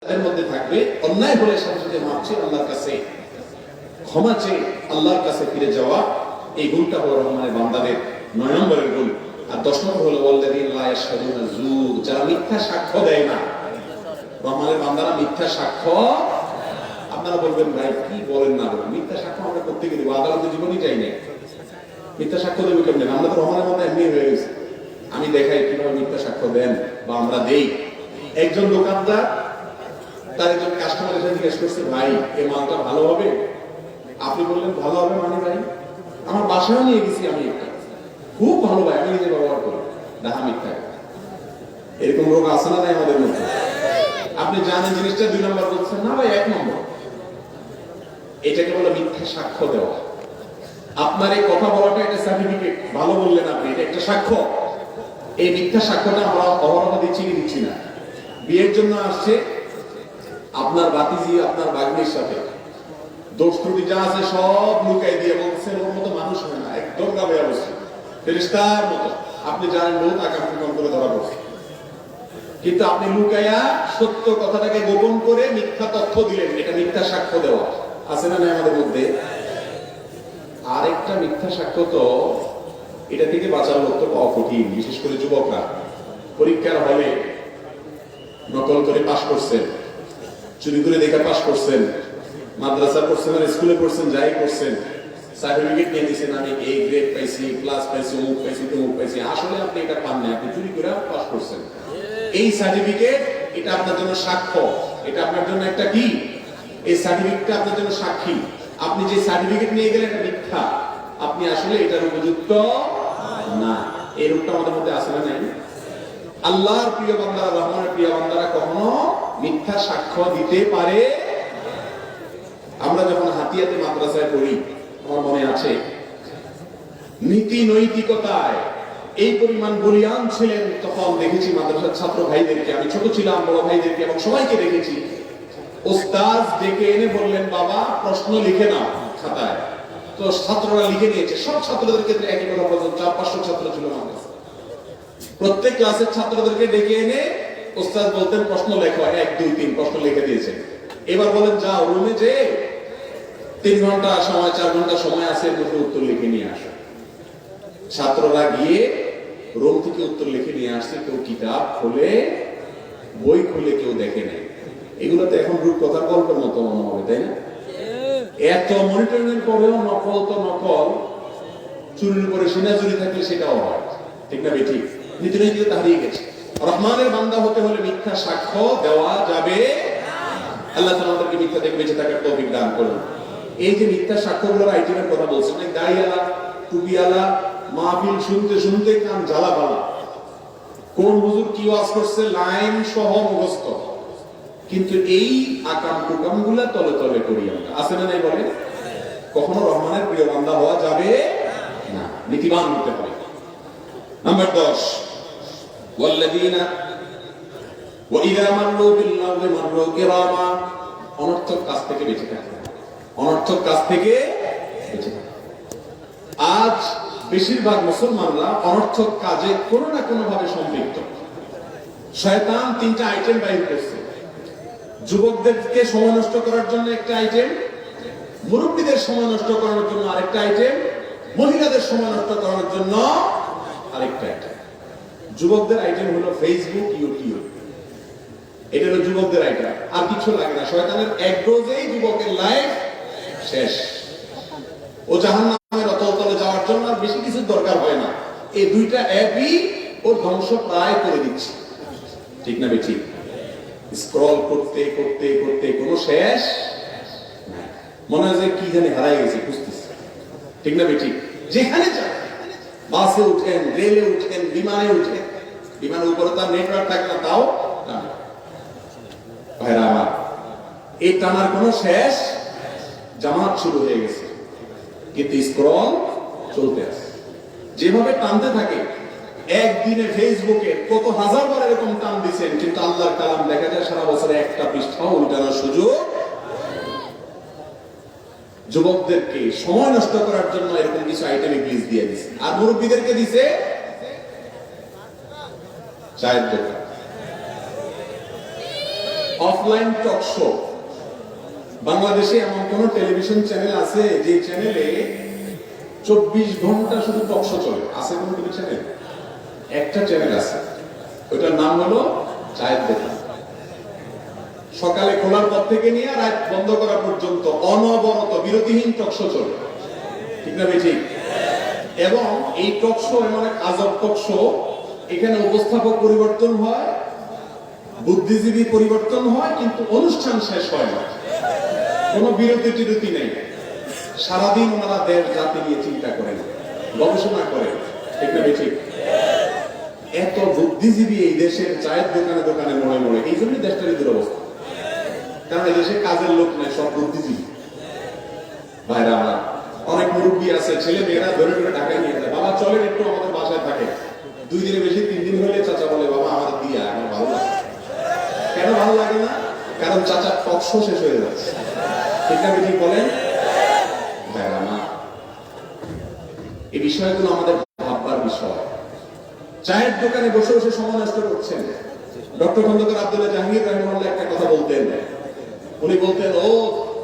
তাদের মধ্যে থাকবে অন্যায় হলে সাথে সাথে মাপ চেয়ে আল্লাহর কাছে ক্ষমা চেয়ে আল্লাহর কাছে ফিরে যাওয়া। এই গুণটা হলো রহমানের বান্দাদের 9 নম্বরের গুণ। আর 10 নম্বর হলো ওয়াল্লাযীনা লা ইয়াশহাদুনা যুর, যারা মিথ্যা সাক্ষ্য দেয় না। রহমানের বান্দারা মিথ্যা সাক্ষ্য, আপনারা বলবেন ভাই কি বলেন না বলেন, মিথ্যা সাক্ষ্য আমরা করতে গেলে আদালতে জীবনই যাই না, মিথ্যা সাক্ষ্য দেবো কেমন? আমরা তো রহমানের বান্দা এমনি হয়ে গেছে। আমি দেখাই কিভাবে মিথ্যা সাক্ষ্য দেন বা আমরা দেই। একজন দোকানদার তার একজন কাস্টমার এসে জিজ্ঞেস করছে, ভাই এই মালটা ভালো হবে? আপনি বললেন ভালো হবে মানে ভাই আমার বাসায় নিয়ে গেছি আমি, একটা খুব ভালো ভাই আমি নিজে ব্যবহার করি, দেখা মিথ্যা। এরকম রোগ আছে না নাই আমাদের মধ্যে? আপনি জানেন জিনিসটা 2 নম্বর বলছেন না ভাই 1 নম্বর। এটাকে বলে মিথ্যা সাক্ষ্য দেওয়া। আপনার এই কথা বলাটা একটা সার্টিফিকেট, ভালো বললেন আপনি, এটা একটা সাক্ষ্য। এই মিথ্যা সাক্ষ্যটা আমরা অহরহ দিচ্ছি কি দিচ্ছি না? বিয়ের জন্য আসছে আপনার ভাতিজি আপনার ভাগ্নির সাথে, দোষ ত্রুটি যা আছে সব লুকাই দিয়ে বলছেন ওর মতো মানুষ হয় না, একদম গাবে অবস্থা ফেরেশতার মতো। আপনি জানেন বহুত আকাম করে ধরা পড়ছে, কিন্তু আপনি লুকাইয়া সত্য কথাটাকে গোপন করে মিথ্যা তথ্য দিলেন, এটা মিথ্যা সাক্ষ্য দেওয়া। আছে না নাই আমাদের মধ্যে? আরেকটা মিথ্যা সাক্ষ্য, তো এটা থেকে বাঁচার লক্ষ্য পাওয়া কঠিন, বিশেষ করে যুবকরা। পরীক্ষার হলে নকল করে পাশ করছেন, চুরি করে দেখা পাশ করছেন, মাদ্রাসা পড়ছেন আর স্কুলে পড়ছেন, যাই করছেন, সার্টিফিকেট নিয়ে দিয়েছেন আমি এই গ্রেড পাইছি, ক্লাস পাইছি, অমুক পাইছি, তমুক পাইছি। আসলে আপনি এটা পান না, আপনি চুরি করে পাশ করছেন। এই সার্টিফিকেট এটা আপনার জন্য সাক্ষ্য, এটা আপনার জন্য একটা কি, এই সার্টিফিকেটটা আপনার জন্য সাক্ষী। আপনি যে সার্টিফিকেট নিয়ে গেলেন এটা মিথ্যা, আপনি আসলে এটার উপযুক্ত না। এই রূপটা আমাদের মধ্যে আসে না নাই? আল্লাহর প্রিয় বান্দারা, রহমানের প্রিয় বান্দারা কখনো মিথ্যা সাক্ষ্য দিতে পারে। আমরা যখন হাতিয়াতে মাদ্রাসায় পড়ি, আমার মনে আছে নীতি নৈতিকতায় এই পরিমাণ বলিয়ান ছিলেন, তখন দেখেছি মাদ্রাসার ছাত্র ভাইদেরকে, আমি ছোট ছিলাম, বড় ভাইদেরকে এবং সবাইকে দেখেছি, ওস্তাদ ডেকে এনে বললেন বাবা প্রশ্ন লিখে নাও খাতায়। তো ছাত্ররা লিখে নিয়েছে, সব ছাত্রদের ক্ষেত্রে একই কথা বলছেন, 400-500 ছাত্র ছিল মাদ্রাসা। প্রত্যেক ক্লাসের ছাত্রদেরকে ডেকে এনে ওস্তাদ বলতেন প্রশ্ন লেখো, 1 2 3 প্রশ্ন লিখে দিয়েছেন। এবার বলেন যাও রুমে যে 3 ঘন্টা সময় 4 ঘন্টা সময় আছে, এর মধ্যে উত্তর লিখে নিয়ে আসো। ছাত্ররা গিয়ে রুম থেকে উত্তর লিখে নিয়ে আসছে, কেউ কিতাব খুলে বই খুলে কেউ দেখে নাই। এগুলো তো এখন রূপকথার গল্পের মতো মনে হবে, তাই না? এত মনিটরিং পরেও নকল তো নকল, চুরির উপরে সিনাজুরি থাকলে সেটাও হয়, ঠিক না বেঠিক? নীতি নৈতিকতা হারিয়ে গেছে। রহমানের বান্দা হতে হলে মিথ্যা সাক্ষ্য দেওয়া যাবে। আল্লাহ তাআলা আমাদেরকে মিথ্যা থেকে বেঁচে থাকার তৌফিক দান করুন। এই যে মিথ্যা সাক্ষ্যগুলোর আইটেমের কথা বলছেন, অনেক দাড়িওয়ালা টুপিওয়ালা মাহফিল শুনতে শুনতে কান জ্বালা পালা, কোন হুজুর কি ওয়াজ করছে লাইন সহ মুখস্থ, কিন্তু এই আকাম কুকাম গুলা তলে তলে করি আমরা। আছে না নাই বলে? কখনো রহমানের প্রিয় বান্দা হওয়া যাবে না, নীতিবান হতে হবে। নাম্বার 10, ওয়াল্লাযীনা ওয়া ইযা মাররু বিল লাগwi মাররু কিরামা, অনর্থক কাজ থেকে বেঁচে থাকতে হবে, অনর্থক কাজ থেকে বেঁচে থাকতে। আজ বেশিরভাগ মুসলমানরা অনর্থক কাজে কোনো না কোনো ভাবে সম্পৃক্ত। শয়তান 3টা আইটেম বাইর করছে। যুবকদেরকে সময় নষ্ট করার জন্য একটা আইটেম, মুরব্বীদের সময় নষ্ট করার জন্য আরেকটা আইটেম, মহিলাদের সময় নষ্ট করার জন্য আরেকটা আইটেম। যুবকদের আইটেম হলো ফেসবুক, ইউটিউব, এটা হলো যুবকদের আইটেম, আর কিছু লাগে না। শয়তানের এক ডোজেই যুবকের লাইফ শেষ। ও জাহান্নামের অতলতলে যাওয়ার জন্য আর বেশি কিছু দরকার হয় না। এই 2টা অ্যাপই ওর ধ্বংস প্রায় করে দিচ্ছে, ঠিক না বেঠিক? স্ক্রল করতে করতে করতে কোনো শেষ নাই, মনে হয় যে কি জানি হারাই গেছে খুঁজতেছে, ঠিক না বেঠিক? যেখানে যান, বাসে উঠেন, রেলে উঠেন, বিমানে উঠেন, বিমানের উপরে তার নেটওয়ার্ক থাকে না, তাও ভাইরা আমার এই টানার কোনো শেষ। জামাত শুরু হয়ে গেছে, কিন্তু স্ক্রল চলতে আছে, যেভাবে টানতে থাকে। একদিনে ফেসবুকে কত হাজার বার এরকম টান দিচ্ছেন, কিন্তু আল্লাহর কালাম দেখা যায় সারা বছরে একটা পৃষ্ঠাও উল্টানোর সুযোগ। যুবকদেরকে সময় নষ্ট করার জন্য এরকম কিছু আইটেম ইবলিস দিয়ে দিছে, আর মুরব্বীদেরকে দিছে চায়ের দোকান। Offline talk show. বাংলাদেশে এমন কোন টেলিভিশন চ্যানেল আছে যে চ্যানেলে 24 ঘন্টা শুধু টক শো চলে? আছে কোন টিভি চ্যানেল? একটা চ্যানেল আছে, ওটার নাম হলো চায়ের দোকান। সকালে খোলার পর থেকে নিয়ে রাত বন্ধ করা পর্যন্ত অনবরত বিরতিহীন টক শো চলে, ঠিক না ঠিক? এবং এই টক শো এমন এক আজব টক শো, এখানে উপস্থাপক পরিবর্তন হয়, বুদ্ধিজীবী পরিবর্তন হয়, কিন্তু অনুষ্ঠান শেষ হয় না, কোনো বিরতি টিরতি নেই। সারাদিন ওনারা দেশ জাতি নিয়ে চিন্তা করেন, গবেষণা করেন, ঠিক না ঠিক? এত বুদ্ধিজীবী এই দেশের চায়ের দোকানে দোকানে মোড়ে মোড়ে, এই জন্যই দেশটার এই দুরবস্থা। কারণ এই দেশে কাজের লোক নেই, সব বুদ্ধিজীবী। ভাইরা আমার অনেক মুরব্বী আছে, ছেলে মেয়েরা ধরে ধরে ঢাকায় নিয়ে যায়, বাবা চলেন একটু আমাদের বাসায় থাকে। 2 দিনের বেশি 3 দিন হলে চাচা বলে, বাবা আমাদের দিয়া, আমার ভালো লাগে। কেন ভালো লাগে না? কারণ চাচার টক শো শেষ হয়ে যাচ্ছে, ঠিক না ঠিক বলেন? ভাইরা আমার এই বিষয়গুলো আমাদের ভাববার বিষয়। চায়ের দোকানে বসে বসে সময় নষ্ট করছেন। ডক্টর খন্দকার আব্দুল্লাহ জাহাঙ্গীর রাহিমাহুল্লাহ একটা কথা বলতেন, উনি বলতেন, ও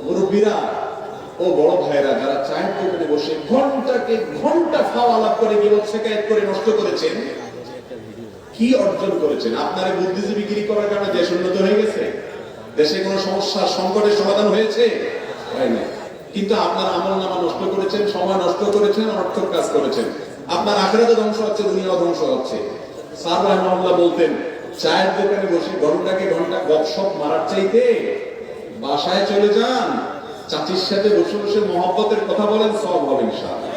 মুরব্বীরা, ও বড় ভাইরা, যারা চায়ের দোকানে বসে ঘন্টাকে ঘন্টা ফাওয়া লাভ করে গিবত শিকায়েত করে নষ্ট করেছেন, কি অর্জন করেছেন? আপনারা বুদ্ধিজীবীগিরি করার কারণে দেশ উন্নত হয়ে গেছে? দেশে কোনো সমস্যা সংকটের সমাধান হয়েছে? হয় না। কিন্তু আপনার আমলনামা নষ্ট করেছেন, সময় নষ্ট করেছেন, অর্থক কাজ করেছেন। আপনার আখিরাতও ধ্বংস হচ্ছে, দুনিয়াও ধ্বংস হচ্ছে। স্যার রাহিমাহুল্লাহ বলতেন, চায়ের দোকানে বসে ঘন্টাকে ঘন্টা গপসপ মারার চাইতে বাসায় চলে যান, চাচির সাথে বসে বসে মহব্বতের কথা বলেন, সব হবে ইনশাআল্লাহ।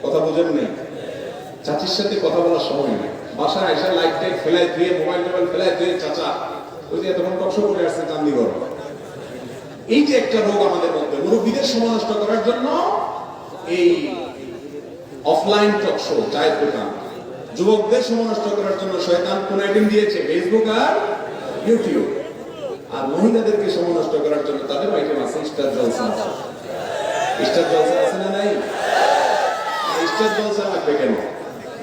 কথা বুঝেন নেই? চাচির সাথে কথা বলার সময় নেই, বাসায় এসে লাইট টাইট ফেলাই দিয়ে, মোবাইল টোবাইল ফেলাই দিয়ে, চাচা ওই যে এতক্ষণ টক শো করে আসছে চান্দিগড়। এই যে একটা রোগ আমাদের মধ্যে, মুরব্বীদের সময় নষ্ট করার জন্য এই অফলাইন টক শো, চায়ের দোকান। যুবকদের সময় নষ্ট করার জন্য শয়তান কোন আইটেম দিয়েছে? ফেসবুক আর ইউটিউব। আর মহিলাদেরকে সময় নষ্ট করার জন্য তাদের আইটেম আছে স্টার জলসা। স্টার জলসা আছে না নাই? স্টার জলসা লাগবে কেন?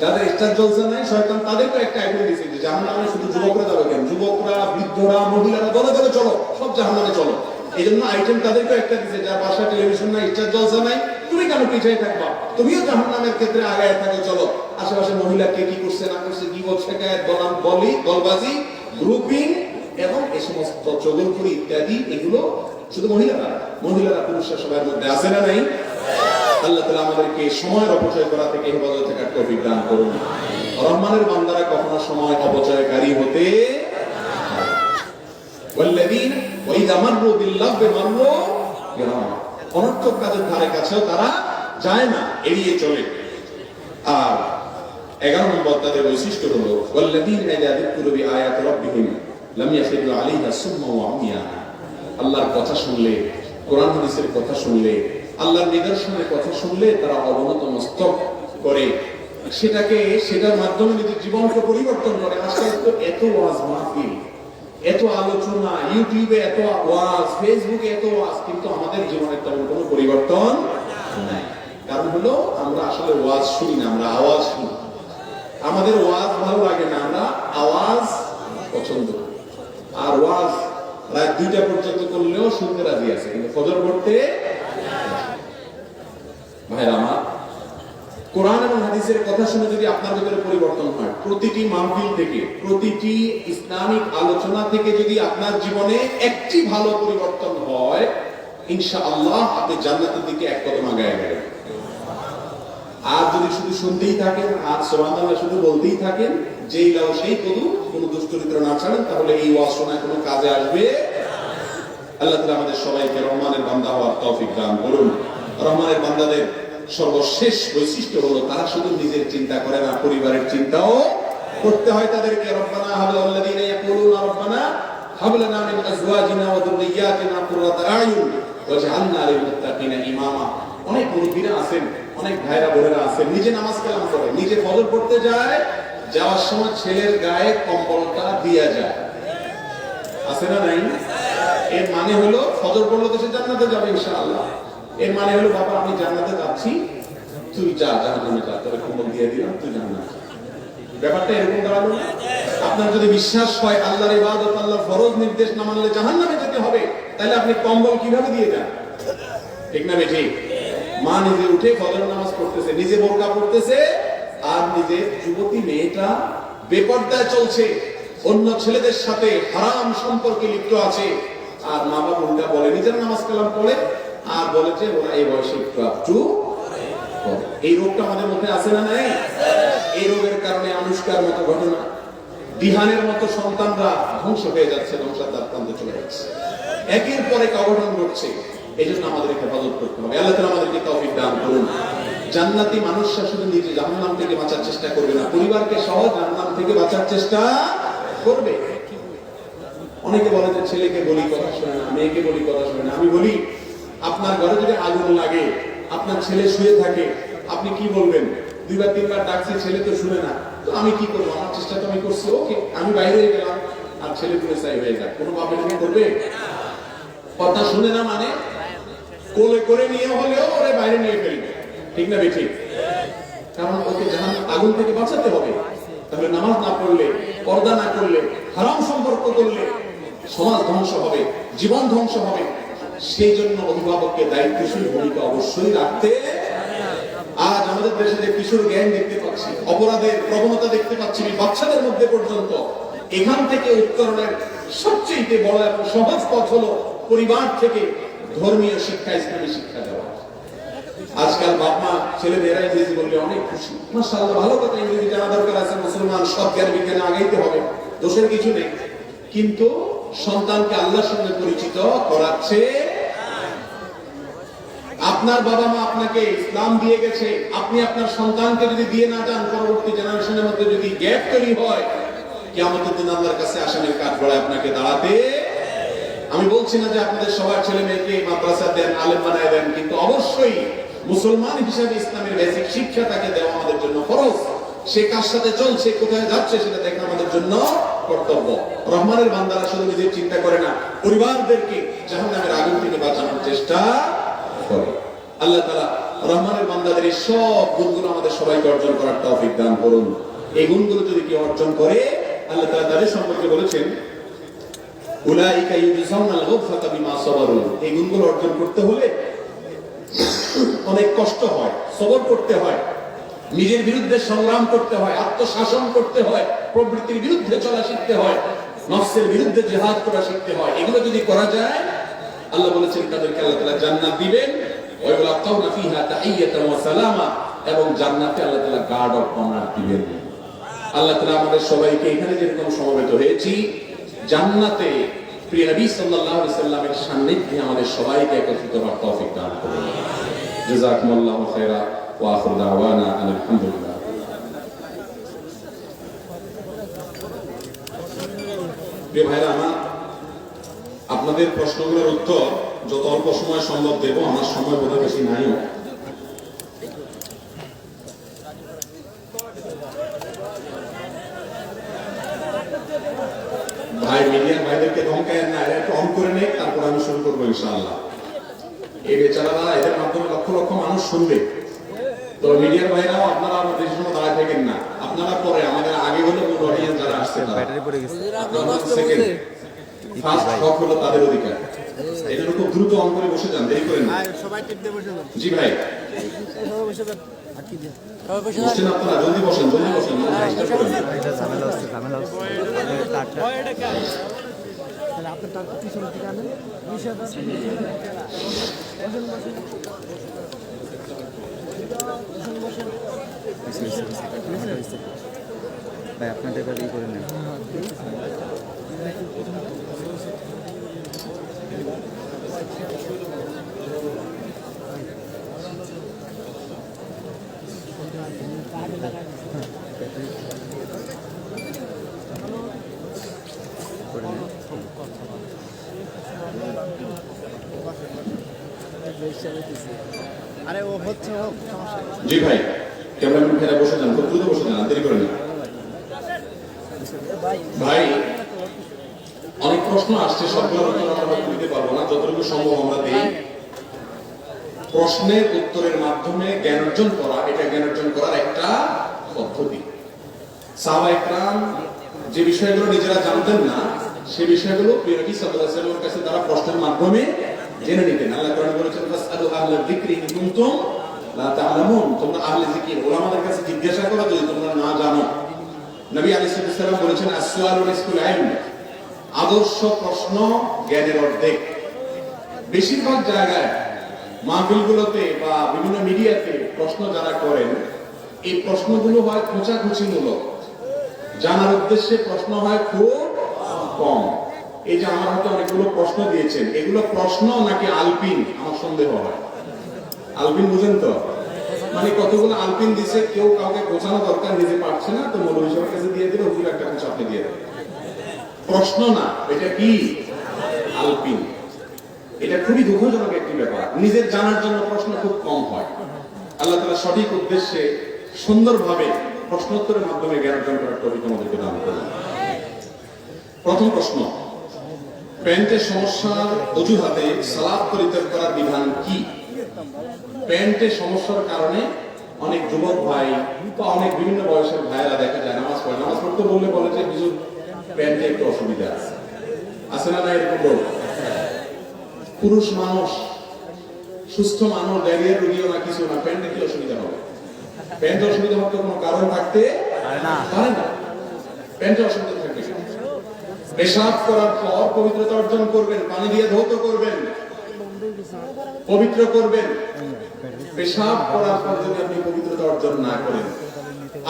যাদের স্টার জলসা নাই, শয়তান তাদেরকে একটা আইটেম দিয়েছে যে জাহান্নামে শুধু যুবকরা যাবে কেন? যুবকরা, বৃদ্ধরা, মহিলারা দলে দলে চলো, সব জাহান্নামে চলো। এই জন্য আইটেম তাদেরকে একটা দিয়েছে, যার বাসা টেলিভিশন নাই, স্টার জলসা নাই, তুমি কেন পিছিয়ে থাকবা? তুমিও জাহান্নামের ক্ষেত্রে আগায় থাকো, চলো। আশেপাশে মহিলা কে কি করছে না করছে, গীবত শিকায়াত, বলি, দলবাজি, গ্রুপিং এবং এই সমস্ত চগলখড়ি ইত্যাদি, এগুলো শুধু মহিলারা, পুরুষরা সবার মধ্যে আছে না নাই? আল্লাহ তাআলা আমাদেরকে সময়ের অপচয় করা থেকে হেফাজত থাকার তৌফিক দান করুন। রহমানের বান্দারা কখনো সময় অপচয়কারী হতে ওয়াল্লাযীনা ওয়া ইযা মাররু বিল-লাগবি মাররু কিরামা, অনর্থক কাজের ধারে কাছেও তারা যায় না, এড়িয়ে চলে। আর 11 নম্বর তাদের বৈশিষ্ট্য হলো ওয়াল্লাযীনা ইযা যুকিরু বিআয়াতি রাব্বিহিম লাম ইয়াখিরু আলাইহা সুম্মা ওয়া উমিয়া। আল্লাহর কথা শুনলে, কোরআন হাদিসের কথা শুনলে, আল্লাহর নিদর্শনের কথা শুনলে তারা অবনত মস্তক করে, সেটার মাধ্যমে নিজের জীবনকে পরিবর্তন করে। আজকাল তো এত ওয়াজ মাহফিল, এত আলোচনা, ইউটিউবে এত ওয়াজ, ফেসবুকে এত ওয়াজ, কিন্তু আমাদের জীবনের তেমন কোনো পরিবর্তন নাই। কারণ হলো আমরা আসলে ওয়াজ শুনি না, আমরা আওয়াজ শুনি। আমাদের ওয়াজ ভালো লাগে না, আমরা আওয়াজ পছন্দ করি। আর ওয়াজ রাত 2টা পর্যন্ত করলেও শুনতে রাজি আছে, কিন্তু ফজর পড়তে। ভাইরা আমার, কোরআন এবং হাদিসের কথা শুনে যদি আপনার ভিতরে পরিবর্তন হয়, প্রতিটি মাহফিল থেকে, প্রতিটি ইসলামিক আলোচনা থেকে যদি আপনার জীবনে একটি ভালো পরিবর্তন হয়, ইনশাআল্লাহ আপনি জান্নাতের দিকে এক কদম আগায় গেলেন। আর যদি শুধু শুনতেই থাকেন আর সুবহানাল্লাহ শুধু বলতেই থাকেন, যেই লাও সেই কদু, কোনো দুশ্চরিত্র না ছাড়েন, তাহলে এই ওয়াজ শোনা কোনো কাজে আসবে। আল্লাহ তাআলা আমাদের সবাইকে রহমানের বান্দা হওয়ার তৌফিক দান করুন। রহমানের বান্দাদের সর্বশেষ বৈশিষ্ট্য হলো তারা শুধু নিজের চিন্তা করে না, পরিবারের চিন্তাও করতে হয় তাদেরকে। রব্বানা হাব লানাল্লাযীনা ইয়াকুলুনা রব্বানা হাব লানা মিন আজওয়াজিনা ওয়া যুররিয়্যাতিনা কুররাতা আ'য়ুন ওয়াজআলনা লিল মুত্তাকিনা ইমামা। অনেক মুরব্বিরা আছেন, অনেক ভাইরা বোনেরা আছেন, নিজে নামাজ কালাম করে, নিজে ফজর পড়তে যায়, যাওয়ার সময় ছেলের গায়ে কম্বলটা দিয়া যায়, আছে না নাই? এর মানে হলো ফজর পড়লে তো সে জান্নাতে যাবে ইনশাআল্লাহ। এর মানে হলো বাবা আমি জান্নাতে যাচ্ছি, তুই যা, জাহান্নামে যা, তোরে কম্বল দিয়ে দিলাম, তুই জান্নাতে। ব্যাপারটা এরকম দাঁড়ালো না? আপনার যদি বিশ্বাস হয় আল্লাহর ইবাদত, আল্লাহর ফরজ নির্দেশ না মানলে জাহান্নামে যেতে হবে, তাহলে আপনি কম্বল কিভাবে দিয়ে যান? ঠিক না বেঠিক? মা নিজে উঠে ফজর নামাজ পড়তেছে, নিজে বোরকা পড়তেছে, আর নিজে যুবতী মেয়েটা বেপরদায় চলছে, অন্য ছেলেদের সাথে হারাম সম্পর্কে লিপ্ত আছে, আর মা বাবা উল্টা বলে নিজের নামাজ কালাম পড়ে আর বলেছে ওরা এই বয়সে একটু এই রোগটা আমাদের মধ্যে আছে না নাই? এই রোগের কারণে আনুষ্কার মতো ঘটনা, বিহানের মতো সন্তানরা ধ্বংস হয়ে যাচ্ছে, ধ্বংসার প্রান্তে চলে যাচ্ছে, একের পর এক অঘটন ঘটছে। এই জন্য আমাদের হেফাজত করতে হবে। আল্লাহ তাআলা আমাদেরকে তৌফিক দান করুন। জান্নাতি মানুষরা শুধু নিজে জাহান্নাম থেকে বাঁচার চেষ্টা করবে না, পরিবারকে সহ জাহান্নাম থেকে বাঁচার চেষ্টা করবে। অনেকে বলে যে ছেলেকে বলি কথা শোনে না, মেয়েকে বলি কথা শোনে না। আমি বলি, আপনার ঘরে যদি আগুন লাগে, আপনার ছেলে শুয়ে থাকে, আপনি কি বলবেন? দুইবার তিনবার ডাকছি, ছেলে তো শুনে না, তো আমি কি করবো? আমার চেষ্টা তো আমি করছি, ওকে আমি বাইরে গেলাম, আর ছেলে পুরে চাই হয়ে যাক। কোনো বাপের কি করবে? কথা শুনে না মানে কোলে করে নিয়ে হলেও ওরে বাইরে নিয়ে ফেলবে, ঠিক না বেঠিক? কারণ ওকে জাহান্নাম আগুন থেকে বাঁচাতে হবে। তাহলে নামাজ না পড়লে, পর্দা না করলে, হারাম সম্পর্ক করলে সমাজ ধ্বংস হবে, জীবন ধ্বংস হবে। সেই জন্য অভিভাবককে দায়িত্বশীল ভূমিকা অবশ্যই রাখতে। আজ আমাদের দেশে যে কিশোর জ্ঞান দেখতে পাচ্ছি, অপরাধের প্রবণতা দেখতে পাচ্ছি বাচ্চাদের মধ্যে পর্যন্ত, এখান থেকে উত্তরণের সবচেয়ে বড় এবং সহজ পথ হলো পরিবার থেকে ধর্মীয় শিক্ষা, ইসলামী শিক্ষা দেওয়া। আজকাল বাপ মা ছেলেমেয়েরা ইংরেজি বললে অনেক খুশি, মাশাআল্লাহ, ভালো কথা, ইংরেজি জানা দরকার আছে, মুসলমান সব জ্ঞান বিজ্ঞানে আগাইতে হবে, দোষের কিছু নেই। কিন্তু সন্তানকে আল্লাহর সঙ্গে পরিচিত করাচ্ছে আপনার বাবা মা, আপনাকে ইসলাম দিয়ে গেছে। আপনি আপনার সন্তানকে যদি দিয়ে না যান, পরবর্তী জেনারেশনের মধ্যে যদি গ্যাপ তৈরি হয়, কিয়ামতের দিন আল্লাহর কাছে আসামির কাঠগড়ায় আপনাকে দাঁড়াতে। আমি বলছি না যে আপনাদের সবার ছেলে মেয়েকে মাদ্রাসা দেন, আলেম বানায় দেন, কিন্তু অবশ্যই মুসলমান হিসেবে ইসলামের বেসিক শিক্ষা তাকে দেওয়া আমাদের জন্য ফরজ। সে কার সাথে চলছে, কোথায় যাচ্ছে, সেটা দেখা আমাদের জন্য কর্তব্য। রহমানের বান্দারা শুধু নিজের চিন্তা করে না, পরিবারদেরকে জাহান্নামের আগুন থেকে বাঁচানোর চেষ্টা করে। আল্লাহ তাআলা রহমানের বান্দাদের এই সব গুণগুলো আমাদের সবাইকে অর্জন করার তৌফিক দান করুন। এই গুণগুলো যদি কেউ অর্জন করে, আল্লাহ তাআলা তাদের সম্পর্কে বলেছেন, উলাইকা ইউজাউনাল গুরফাতা বিমা সাবারু। এই গুণগুলো অর্জন করতে হলে অনেক কষ্ট হয়, সবর করতে হয়, নিজের বিরুদ্ধে সংগ্রাম করতে হয়, আত্মশাসন করতে হয়, প্রবৃত্তির বিরুদ্ধে চলা শিখতে হয়, নফসের বিরুদ্ধে জিহাদ করা শিখতে হয়। এগুলো যদি করা যায়, আল্লাহ বলেছেন তাদেরকে আল্লাহ তাআলা জান্নাত দিবেন, ওয়া ইউলাকাউনা ফিহা তাহিয়াতান ওয়া সালামা, এবং জান্নাতে আল্লাহ তাআলা গার্ড অফ অনার দিবেন। আল্লাহ তাআলা আমাদের সবাইকে এখানে যেরকম সমবেত হয়েছি, জান্নাতে প্রিয় নবী সাল্লাল্লাহু আলাইহি সাল্লামের সান্নিধ্যে আমাদের সবাইকে একত্রিত হওয়ার তৌফিক দান করুন। জাযাকুমুল্লাহু খায়রা ওয়া আখিরু দাওয়ানা আলহামদুলিল্লাহ। প্রিয় ভাইরা আমার, আপনাদের প্রশ্নগুলোর উত্তর যত অল্প সময় সম্ভব দেব, আমার সময় বোধহয় বেশি নাইও। ভাই মিডিয়ার ভাইদেরকে ধমকায়েন না, এরা একটু অন করে নেই, তারপর আমি শুরু করবো ইনশাআল্লাহ। এই বেচারারা, এদের মাধ্যমে লক্ষ লক্ষ মানুষ শুনবে। তো মিডিয়ার ভাইরাও আপনারা আমার বেশি সময় দাঁড়ায় থাকেন না, আপনারা পরে, আমাদের আগে হলে কোন অডিয়েন্স যারা আসছে ফার্স্ট হক হলো তাদের অধিকার। এটা খুব দ্রুত অন করে বসে যান, দেরি করেন না। জি ভাই, বসেন আপনারা, জলদি বসেন, জলদি বসেন। ভাই আপনাদের ই করে নেন। আরে ও হচ্ছে হোক, জি ভাই, ক্যামেরাম্যান ভাইরা বসে যান, খুব দ্রুত বসে যান, দেরি করেন না। ভাই, অনেক প্রশ্ন আসছে, সবগুলোর উত্তর আমরা দিতে পারবো না, যতটুকু সম্ভব আমরা দেই। প্রশ্নের উত্তরের মাধ্যমে জ্ঞান অর্জন করা, এটা জ্ঞান অর্জন করার একটা পদ্ধতি। সাহাবায়ে কেরাম যে বিষয়গুলো নিজেরা জানতেন না সেই বিষয়গুলো প্রিয় নবী সাল্লাল্লাহু আলাইহি ওয়াসাল্লামের কাছে তারা প্রশ্নের মাধ্যমে জেনে নিতেন। আল্লাহ কোরআনে বলেছেন ফাসআলু আহলা যিকরি ইন কুনতুম লা তা'লামুন, তোমরা আহলে যিকির ওলামাদের কাছে জিজ্ঞাসা করো যদি তোমরা না জানো। নবী আলাইহিস সালাম বলেছেন আসওয়ালু নিসফুল ইলম, আদর্শ প্রশ্ন জ্ঞানের অর্ধেক। বেশিরভাগ জায়গায় মাহফিলগুলোতে বা বিভিন্ন মিডিয়াতে প্রশ্ন যারা করেন এই প্রশ্নগুলো হয় খোঁচাখুচিমূলক, জানার উদ্দেশ্যে প্রশ্ন হয় খুব কম। এই যে আমার হাতে অনেকগুলো প্রশ্ন দিয়েছেন, এগুলো প্রশ্ন নাকি আলপিন আমার সন্দেহ হয়। আলপিন বুঝেন তো, মানে কতগুলো আলপিন দিছে, কেউ কাউকে বোঝানো দরকার, নিজে পারছে না তো মৌলভী সাহেবের কাছে দিয়ে দিলে হুজুর একটা কিছু আপনি দিয়ে দেন। প্রশ্ন না, এটা কি আলপিন। এটা খুবই দুঃখজনক একটি ব্যাপার। নিজের জানার জন্য প্রশ্ন খুব কম হয়। আল্লাহ তাআলা সঠিক উদ্দেশ্যে সুন্দরভাবে প্রশ্নোত্তরের মাধ্যমে জ্ঞান অর্জন করার তৌফিক আমাদেরকে দান করুন। প্রথম প্রশ্ন, প্যান্টের সমস্যার অজুহাতে সালাত পরিত্যাগ করার বিধান কি? প্যান্টের সমস্যার কারণে অনেক যুবক ভাই বা অনেক বিভিন্ন বয়সের ভাইয়েরা দেখা যায় নামাজ পড়ে, নামাজ পড়তে বললে বলে যে হুজুর প্যান্টে একটু অসুবিধা আছে না, না এরকম লোক। পুরুষ মানুষ, সুস্থ মানুষ, ডায়রিয়ার রোগীও না কিছু না, প্যান্টে কি অসুবিধা হবে? প্যান্টে অসুবিধা হতে কোনো কারণ থাকতে পারে না। প্যান্টে অসুবিধা থাকবে। পেশাব করার পর পবিত্রতা অর্জন করবেন, পানি দিয়ে ধৌত করবেন, পবিত্র করবেন। পেশাব করার পর যদি আপনি পবিত্রতা অর্জন না করেন,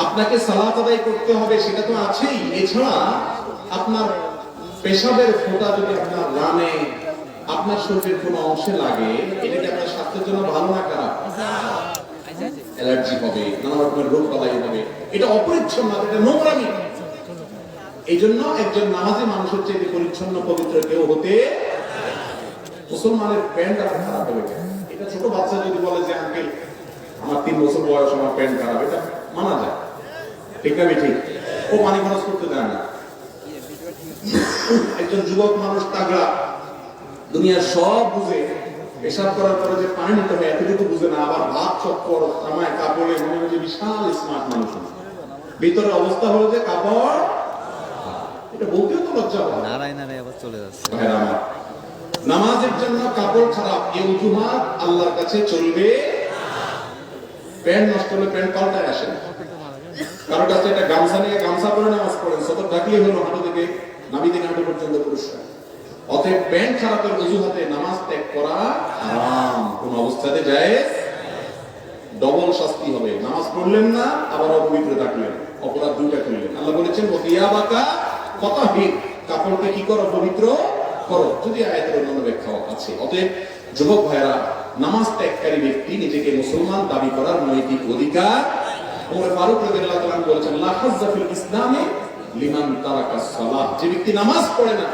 আপনাকে সালাত আদায় করতে হবে, সেটা তো আছেই। এছাড়া আপনার পেশাবের ফোঁটা যদি আপনার রানে, আপনার শরীরের কোনো অংশে লাগে, এটা কি আপনার স্বাস্থ্যের জন্য ভালো না খারাপ? অ্যালার্জি হবে, নানা রকমের রোগ বালাই হবে। এটা অপরিচ্ছন্ন, এটা নোংরামি। এই জন্য একজন নামাজি মানুষের চেয়ে পরিচ্ছন্ন পবিত্র কেউ হতে। মুসলমানের প্যান্ট আর খারাপ হবে কেন? এটা ছোট বাচ্চা যদি বলে যে আঙ্কেল আমার 3 বছর বয়স, আমার প্যান্ট খারাপ, এটা মানা যায়, ঠিক না? ঠিক, ও পানি খরচ করতে দেয় না। একজন যুবক মানুষ তাগড়া, দুনিয়ার সব বুঝে, পেশাব করার পরে যে পানি নিতে হয় এতটুকু বুঝে না, আবার ভাত চক্কর জামায় কাপড়ে মনে হয় যে বিশাল স্মার্ট মানুষ। ভিতরে অবস্থা হলো যে কাপড়, এটা বলতেও তো লজ্জা হয়। নারায় নারায় আবার চলে যাচ্ছে। নামাজের জন্য কাপড় খারাপ, এই অজুহাত আল্লাহর কাছে চলবে। প্যান্ট নষ্ট হলে প্যান্ট পাল্টায় আসেন। কারো কাছে একটা গামছা নিয়ে গামছা পরে নামাজ পড়েন, সতর ঢাকলে হলো হাঁটু থেকে নাভি থেকে হাঁটু পর্যন্ত পুরস্কার। অতএব প্যান্ট খারাপের অজুহাতে নামাজ ত্যাগ করা হারাম, কোন অবস্থাতে জায়েজ, ডবল শাস্তি হবে। নামাজ পড়লেন না, আবার অপবিত্র থাকলেন, অপরাধ দুইটা করলেন। আল্লাহ বলেছেন ওয়াকিয়াবাকা ফাতাহির, কাপড়কে কি করো? পবিত্র করো। যদি আয়াতের অন্যান্য ব্যাখ্যাও আছে। অতএব যুবক ভাইরা, নামাজ ত্যাগকারী ব্যক্তি নিজেকে মুসলমান দাবি করার নৈতিক অধিকার। ওমর ফারুক রাদিয়াল্লাহু তাআলা বলেছেন লা হাজ্জা ফিল ইসলামে লিমান তারাকাস সালাহ, যে ব্যক্তি নামাজ পড়ে না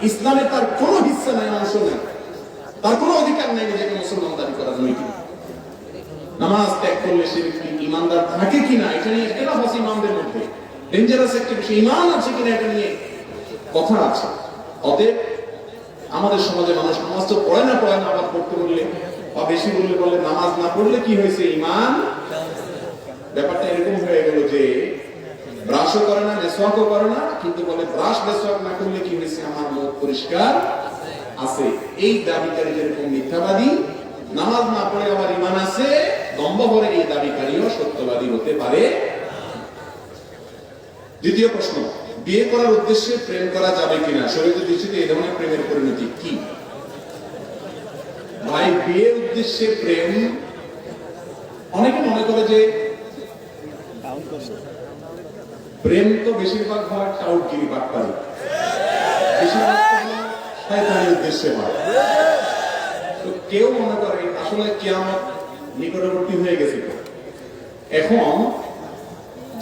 ইসলামে তার কোনো হিস্সা নাই, অংশ নাই, তার কোনো অধিকার নাই নিজেকে মুসলমান দাবি করার নৈতিক। নামাজ ত্যাগ করলে সে ব্যক্তি ইমানদার থাকে কিনা এটা নিয়ে খেলাফ আছে ইমামদের মধ্যে, ডেঞ্জারাস একটা বিষয়। ইমান আছে কিনা এটা নিয়ে কথা আছে। অতএব আমাদের সমাজে মানুষ নামাজ তো পড়ে না, আবার পড়তে বললে বা বেশি বললে নামাজ না পড়লে কি হয়েছে, ইমান। ব্যাপারটা এরকম হয়ে গেল যে ব্রাশও করে না, মেসওয়াকও করে না, কিন্তু বলে ব্রাশ মেসওয়াক না করলে কি হয়েছে, আমার মুখ পরিষ্কার আছে। এই দাবিকারী যেরকম মিথ্যাবাদী, নামাজ না পড়ে আবার ইমান আছে দম্ভ ভরে, এই দাবিকারীও সত্যবাদী হতে পারে। দ্বিতীয় প্রশ্ন, বিয়ে করার উদ্দেশ্যে প্রেম করা যাবে কিনা? শরীয়তের দৃষ্টিতে এই ধরনের প্রেমের পরিণতি কি? ভাই, বিয়ের উদ্দেশ্যে প্রেম, অনেকে মনে করে যে প্রেম তো বেশিরভাগ হয় টাউটগিরি, বাটপারি, বেশিরভাগ শয়তানি উদ্দেশ্যে হয়। তো কেউ মনে করে আসলে কিয়ামত নিকটবর্তী হয়ে গেছে। এখন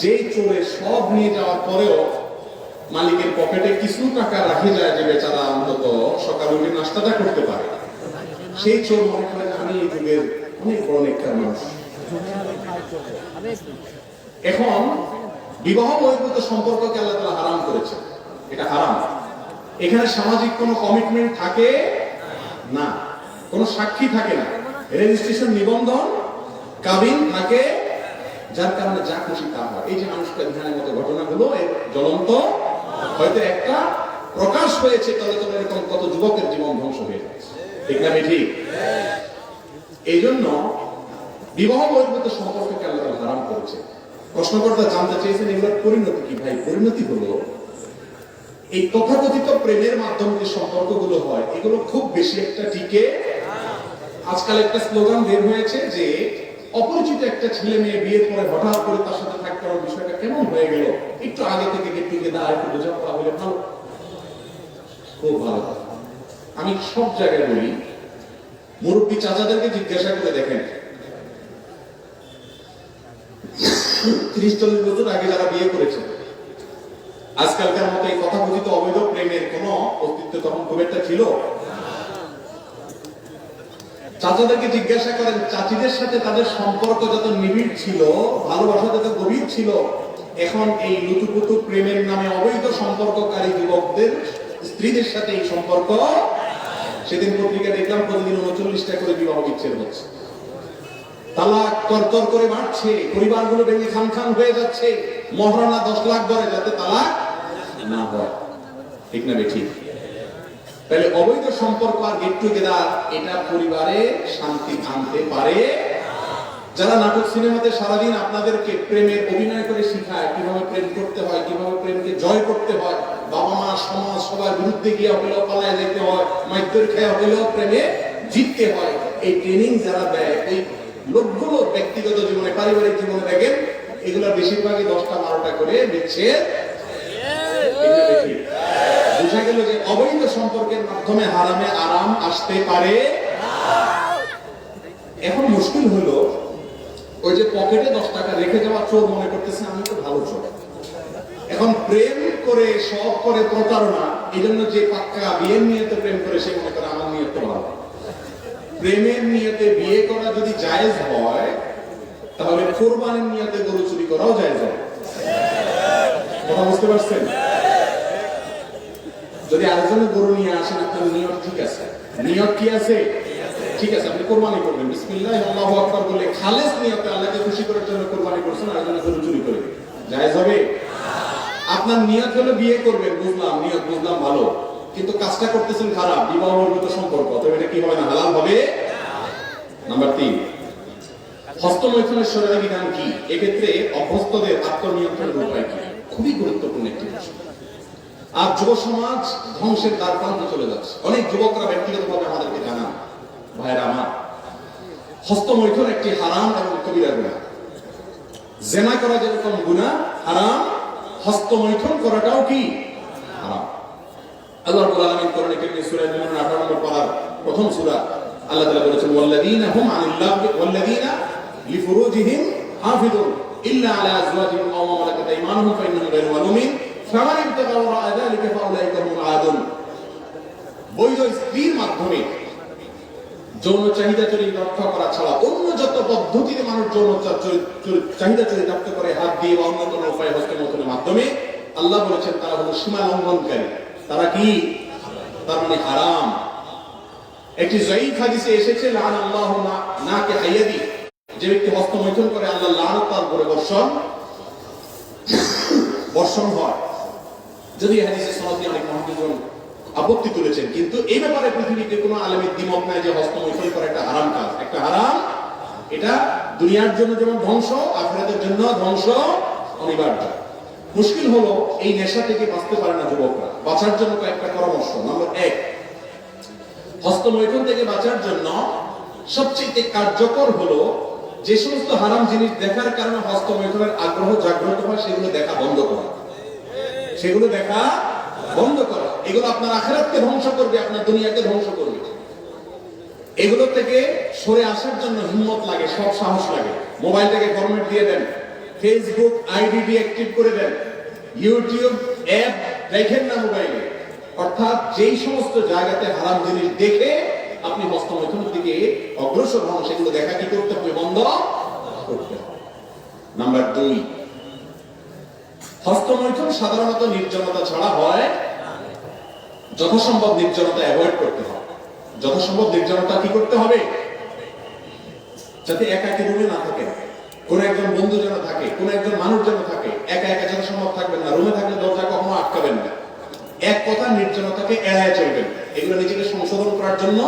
যে চোরে সব নিয়ে যাওয়ার পরেও মালিকের পকেটে কিছু টাকা রাখে যায়, যে বেচারা অন্তত সকাল উঠে নাস্তাটা করতে পারে, সেই চোর মনে করে আমি এই যুগের অনেক বড় নেককার মানুষ। এখন বিবাহ বহির্ভূত সম্পর্ককে আল্লাহ তাআলা হারাম করেছে, এটা হারাম। এখানে সামাজিক কোনো কমিটমেন্ট থাকে না, কোনো সাক্ষী থাকে না, রেজিস্ট্রেশন নিবন্ধন কাবিন থাকে যার কারণে যা খুশি তা হয়। এই যে মানুষটা ধ্যানের মতো ঘটনাগুলো এর জ্বলন্ত, হয়তো একটা প্রকাশ হয়েছে, তবে তবে এরকম কত যুবকের জীবন ধ্বংস হয়ে যাচ্ছে, ঠিক না ঠিক? এই জন্য বিবাহ বহির্ভূত সম্পর্ককে আল্লাহ হারাম করেছে। প্রশ্নকর্তা জানতে চেয়েছেন এগুলোর পরিণতি কি? ভাই, পরিণতি হলো এই তথাকথিত প্রেমের মাধ্যমে যে সম্পর্কগুলো হয় এগুলো খুব বেশি একটা টিকে। আজকাল একটা স্লোগান বের হয়েছে যে অপরিচিত একটা ছেলে মেয়ে বিয়ের পরে হঠাৎ করে তার সাথে থাকতে হওয়ার বিষয়টা কেমন হয়ে গেল, একটু আগে থেকে গেট টুগেদার একটু বোঝাপড়া হলে ভালো, খুব ভালো। আমি সব জায়গায় বলি, মুরব্বী চাচাদেরকে জিজ্ঞাসা করে দেখেন 30-40 বছর আগে যারা বিয়ে করেছে, আজকালকার মতো এই তথাকথিত অবৈধ প্রেমের কোন অস্তিত্ব তখন খুব একটা ছিল? চাচাদেরকে জিজ্ঞাসা করেন, চাচিদের সাথে তাদের সম্পর্ক যত নিবিড় ছিল, ভালোবাসা যত গভীর ছিল, এখন এই লুতুপুতু প্রেমের নামে অবৈধ সম্পর্ককারী যুবকদের স্ত্রীদের সাথে এই সম্পর্ক, সেদিন পত্রিকা দেখলাম প্রতিদিন 39টা করে বিবাহ বিচ্ছেদ হচ্ছে, তালাক তরতর করে বাড়ছে, পরিবারগুলো ভেঙে খান খান হয়ে যাচ্ছে, মহারণা 10 লাখ ধরে যাতে তালাক না হয়, ঠিক না ঠিক? তাহলে অবৈধ সম্পর্ক আর গেট টুগেদার এটা পরিবারে শান্তি আনতে পারে। যারা নাটক সিনেমাতে সারাদিন আপনাদেরকে প্রেমের অভিনয় করে শিখায় কিভাবে প্রেম করতে হয়, কিভাবে প্রেমকে জয় করতে হয়, বাবা মা সমাজ সবার বিরুদ্ধে গিয়ে হলেও পালায় যেতে হয়, মাইদ্যের খেয়া হলেও প্রেমে জিততে হয়, এই ট্রেনিং যারা দেয় এই লোকগুলো ব্যক্তিগত জীবনে পারিবারিক জীবনে দেখেন এগুলো বেশিরভাগই 10টা-12টা করে বিচ্ছেদ। বুঝা গেল যে অবৈধ সম্পর্কের মাধ্যমে হারামে আরাম আসতে পারে। এখন মুশকিল হলো ওই যে পকেটে 10 টাকা রেখে যাওয়া চোর মনে করতেছে আমি তো ভালো চোর। এখন প্রেম করে সব করে প্রতারণা, এই জন্য যে পাক্কা বিয়ের নিয়তে প্রেম করে সে মনে করে আমার নিয়ত ভালো। প্রেমের নিয়তে বিয়ে করা যদি জায়েজ হয় তাহলে কোরবানির নিয়তে গরু চুরি করাও জায়েজ হয়। কথা বুঝতে পারছেন? যদি আরেকজনের গরু নিয়ে আসেন আপনার নিয়ত ঠিক আছে, নিয়ত কি আছে? ঠিক আছে, আপনি কোরবানি করবেন বিসমিল্লাহ আল্লাহু আকবার বলে খালেস নিয়তে আল্লাহকে খুশি করার জন্য কোরবানি করছেন, আরেকজনের গরু চুরি করে জায়েজ হবে? আপনার নিয়ত হলো বিয়ে করবেন, বুঝলাম, নিয়ত বুঝলাম ভালো, কিন্তু কাজটা করতেছেন খারাপ, বিবাহ বহির্ভূত সম্পর্ক, তবে এটা কি হবে না? হালাল হবে? নাম্বার 3, হস্তমৈথুনের শরীয়তের বিধান কি? এক্ষেত্রে অভ্যস্তদের আত্মনিয়ন্ত্রণের উপায় কি? খুবই গুরুত্বপূর্ণ একটি বিষয়। আর যুব সমাজ ধ্বংসের দ্বার প্রান্তে চলে যাচ্ছে। অনেক যুবকরা ব্যক্তিগতভাবে আমাদেরকে জানান, ভাইরা আমার, হস্তমৈথুন একটি হারাম এবং কবিরা গুনাহ। জেনা করা যেরকম গুনাহ হারাম, হস্তমৈথুন করাটাও কি হারাম। আল্লাহ রাব্বুল আলামিন কোরআনে কারীমে সূরা মুমিনুন 18 নম্বর পারার প্রথম সূরা আল্লাহ তাআলা বলেছেন ওয়াল্লাযীনা হুম আনিল লাগবি ওয়াল্লাযীনা লিফুরুজিহিম হাফিজুন ইল্লা আলা আজওয়াজিহিম আও মা মালাকাত আইমানুহুম ফাইন্নাহুম গায়রু মালুমিন ফামান ইবতাগা ওয়ারা যালিকা ফাউলাইকা হুমুল আদুন। বৈধ স্ত্রীর মাধ্যমে যৌন চাহিদা চরিত রক্ষা করা ছাড়া অন্য যত পদ্ধতিতে মানুষ যৌন চাহিদা চরিতার্থ করে হাত দিয়ে বা অন্য কোনো উপায় হস্তমৈথুনের মাধ্যমে, আল্লাহ বলেছেন তারা হলো সীমা লঙ্ঘনকারী। তারা কি? তার মানে হারাম। একটি যায়ীফ হাদিসে এসেছে লানাল্লাহু নাকি হাইয়াদি, যে ব্যক্তি হস্তমৈথুন করে আল্লাহ লানত তার উপরে বর্ষণ হয়। যদি হাদিসে সনদে অনেক মুহাদ্দিসগণ আপত্তি তুলেছেন, কিন্তু এই ব্যাপারে পৃথিবীতে কোনো আলেমের দ্বিমত নাই যে হস্তমৈথুন করা একটা হারাম কাজ, একটা হারাম। এটা দুনিয়ার জন্য যেমন ধ্বংস, আখিরাতের জন্য ধ্বংস অনিবার্য। মুশকিল হলো এই নেশা থেকে বাঁচতে পারে না যুবকরা। বাঁচার জন্য কয়েকটা পরামর্শ। নম্বর 1, হস্তমৈথুন থেকে বাঁচার জন্য সবচেয়ে কার্যকর হলো যে সমস্ত হারাম জিনিস দেখার কারণে হস্তমৈথুনের আগ্রহ জাগ্রত হয় সেগুলো দেখা বন্ধ করা। সেগুলো দেখা বন্ধ করা। এগুলো আপনার আখিরাতকে ধ্বংস করবে, আপনার দুনিয়াকে ধ্বংস করবে। এগুলো থেকে সরে আসার জন্য হিম্মত লাগে, সব সাহস লাগে। মোবাইলটাকে ফরম্যাট দিয়ে দেন, ফেসবুক আইডি ডিঅ্যাক্টিভ করে দেন, ইউটিউব অ্যাপ দেখেন না মোবাইলে। অর্থাৎ যেই সমস্ত জায়গাতে হারাম জিনিস দেখে আপনি হস্তমৈথুনের দিকে অগ্রসর হন, সেগুলো দেখা কি করতে হবে? বন্ধ করতে হবে। নাম্বার 2, হস্তমৈথুন সাধারণত নির্জনতা ছাড়া হয়, যথাসম্ভব নির্জনতা অ্যাভয়েড করতে হবে। যথাসম্ভব নির্জনতা কি করতে হবে? যাতে একাকী রুমে না থাকে। কোন একজন বন্ধু যেন থাকে, কোন একজন মানুষ যেন থাকে। একা একা যেন সম্ভব থাকবেন না। রুমে থাকলে দরজা কখনো আটকাবেন না। এক কথা, নির্জনতাকে এড়ায় চলবেন। এগুলো নিজেকে সংশোধন করার জন্য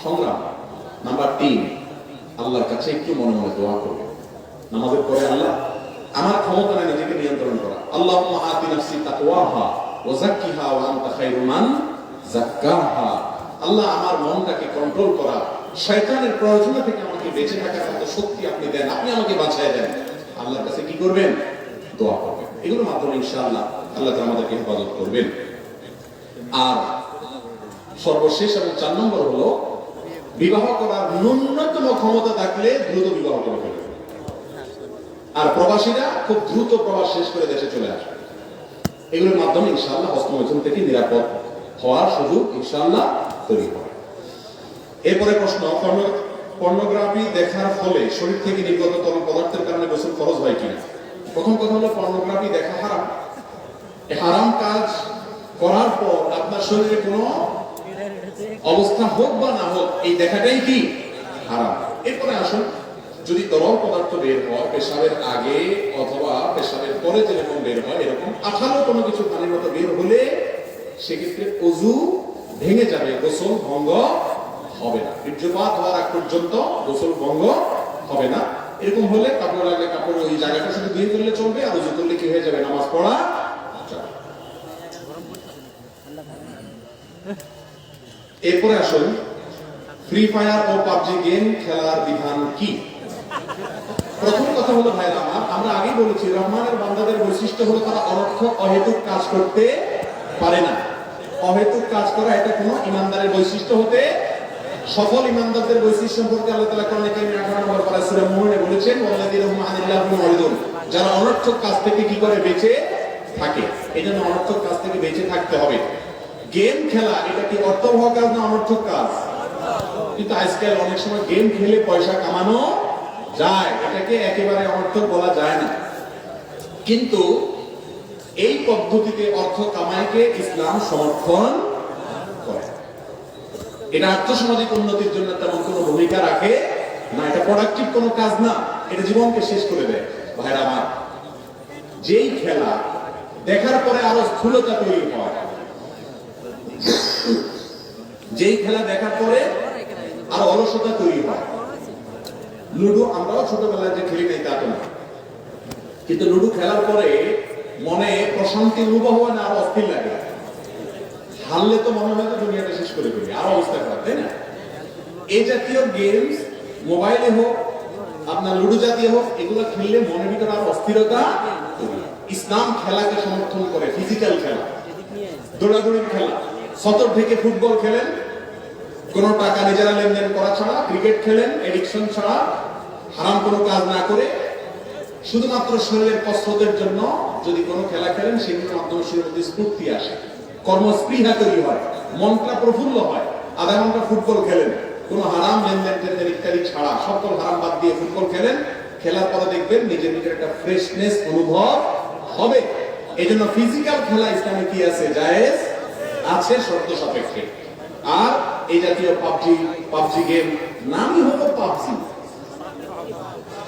সংগ্রাম। নাম্বার 3, আল্লাহর কাছে একটু মনে মনে দোয়া করবেন নামাজের পরে, আল্লাহ আমার ক্ষমতা নেই নিজেকে নিয়ন্ত্রণ করা। আল্লাহুম্মা আতি নাফসি তাকওয়াহা ওয়া যাক্কিহা ওয়া আনতা খায়রু মান যাক্কাহা। আল্লাহ আমার মনটাকে কন্ট্রোল করা, শয়তানের প্ররোচনা থেকে আমাকে বেঁচে থাকার মতো শক্তি আপনি দেন, আপনি আমাকে বাঁচায় দেন। আল্লাহর কাছে কি করবেন? দোয়া করবেন। এগুলোর মাধ্যমে ইনশাআল্লাহ আল্লাহ তাআলা আমাদেরকে হেফাজত করবেন। আর সর্বশেষ এবং 4 নম্বর হলো, বিবাহ করার ন্যূনতম ক্ষমতা থাকলে দ্রুত বিবাহ করে ফেলবেন। আর প্রবাসীরা খুব দ্রুত প্রবাস শেষ করে দেশে চলে আসবে। এগুলোর মাধ্যমে ইনশাআল্লাহ হস্তমৈথুন থেকে নিরাপদ হওয়ার সুযোগ ইনশাআল্লাহ তৈরি হবে। এরপরে প্রশ্ন, পর্নোগ্রাফি দেখার ফলে শরীর থেকে নির্গত তরল পদার্থের কারণে গোসল ফরজ হয় কিনা? প্রথম কথা হলো, পর্নোগ্রাফি দেখা হারাম। হারাম কাজ করার পর আপনার শরীরে কোনো অবস্থা হোক বা না হোক, এই দেখাটাই কি হারাম। এরপরে আসুন, যদি তরল পদার্থ বের হয় পেশাবের আগে অথবা পেশাবের পরে যেরকম বের হয়, এরকম আঠালো কোনো কিছু পানির মতো বের হলে সেক্ষেত্রে ওযু ভেঙে যাবে, গোসল ভঙ্গ হবে না। বীর্যপাত হওয়ার আগ পর্যন্ত গোসল ভঙ্গ হবে না। এরকম হলে কাপড় লাগলে কাপড় ওই জায়গাটা শুধু ধুয়ে ফেললে চলবে, আর ওযু করলে কি হয়ে যাবে? নামাজ পড়া যাবে। এরপরে আসুন, ফ্রি ফায়ার ও পাবজি গেম খেলার বিধান কি? প্রথম কথা হলো ভাইরা আমার, আমরা আগেই বলেছি রহমানের বান্দাদের বৈশিষ্ট্য হলো তারা অনর্থক অহেতুক কাজ করতে পারে না। অহেতুক কাজ করা এটা কোনো ইমানদারের বৈশিষ্ট্য হতে, সফল ইমানদারদের বৈশিষ্ট্য সম্পর্কে আল্লাহ তাআলা কোরআনে কারীমে 18 নম্বর পারা সূরা মুমিনে বলেছেন, ওয়াল্লাযীনা হুম আনিল লাগwi মুরিদুন, যারা অনর্থক কাজ থেকে কি করে? বেঁচে থাকে। এজন্য অনর্থক কাজ থেকে বেঁচে থাকতে হবে। গেম খেলা এটা কি অর্থবহ কাজ না অনর্থক কাজ? কিন্তু আজকাল অনেক সময় গেম খেলে পয়সা কামানো যায়, এটাকে একেবারে অনর্থক বলা যায় না। কিন্তু এই পদ্ধতিতে অর্থ কামাইকে ইসলাম সমর্থন করে। এটা আর্থসামাজিক উন্নতির জন্য তেমন কোনো ভূমিকা রাখে না, এটা প্রোডাক্টিভ কোনো কাজ না, এটা জীবনকে শেষ করে দেয়। ভাইরা আমার, যেই খেলা দেখার পরে আরো স্থূলতা তৈরি হয়, যেই খেলা দেখার পরে আরো অলসতা তৈরি হয়। লুডো আমরাও ছোটবেলায় যে খেলি নাই তা তো না, কিন্তু লুডো খেলার পরে মনে প্রশান্তি অনুভব হয় না, আরো অস্থির লাগে। হারলে তো মনে হয় তো দুনিয়াটা শেষ করে ফেলি, আরো অবস্থা খারাপ, তাই না? এই জাতীয় গেমস মোবাইলে হোক, আপনার লুডো জাতীয় হোক, এগুলো খেললে মনের ভিতরে আরো অস্থিরতা তৈরি হয়। ইসলাম খেলাকে সমর্থন করে, ফিজিক্যাল খেলা, দৌড়াদৌড়ির খেলা। সতর থেকে ফুটবল খেলেন, কোনো টাকা নিজেরা লেনদেন করা ছাড়া, ক্রিকেট খেলেন এডিকশন ছাড়া, হারাম কোনো কাজ না করে, শুধুমাত্র শরীরের কসরতের জন্য যদি কোনো খেলা খেলেন, সেগুলোর মাধ্যমে শরীরের মধ্যে স্ফূর্তি আসে, কর্মস্পৃহা তৈরি হয়, মনটা প্রফুল্ল হয়। আধা ঘন্টা ফুটবল খেলেন, কোনো হারাম লেনদেন টেনদেন ইত্যাদি ছাড়া, সকল হারাম বাদ দিয়ে ফুটবল খেলেন, খেলার পরে দেখবেন নিজের ভিতরে একটা ফ্রেশনেস অনুভব হবে। এই জন্য ফিজিক্যাল খেলা ইসলামে কি আছে? জায়েজ আছে, শর্ত সাপেক্ষে। আর এই জাতীয় পাবজি গেম, নামই হলো পাবজি।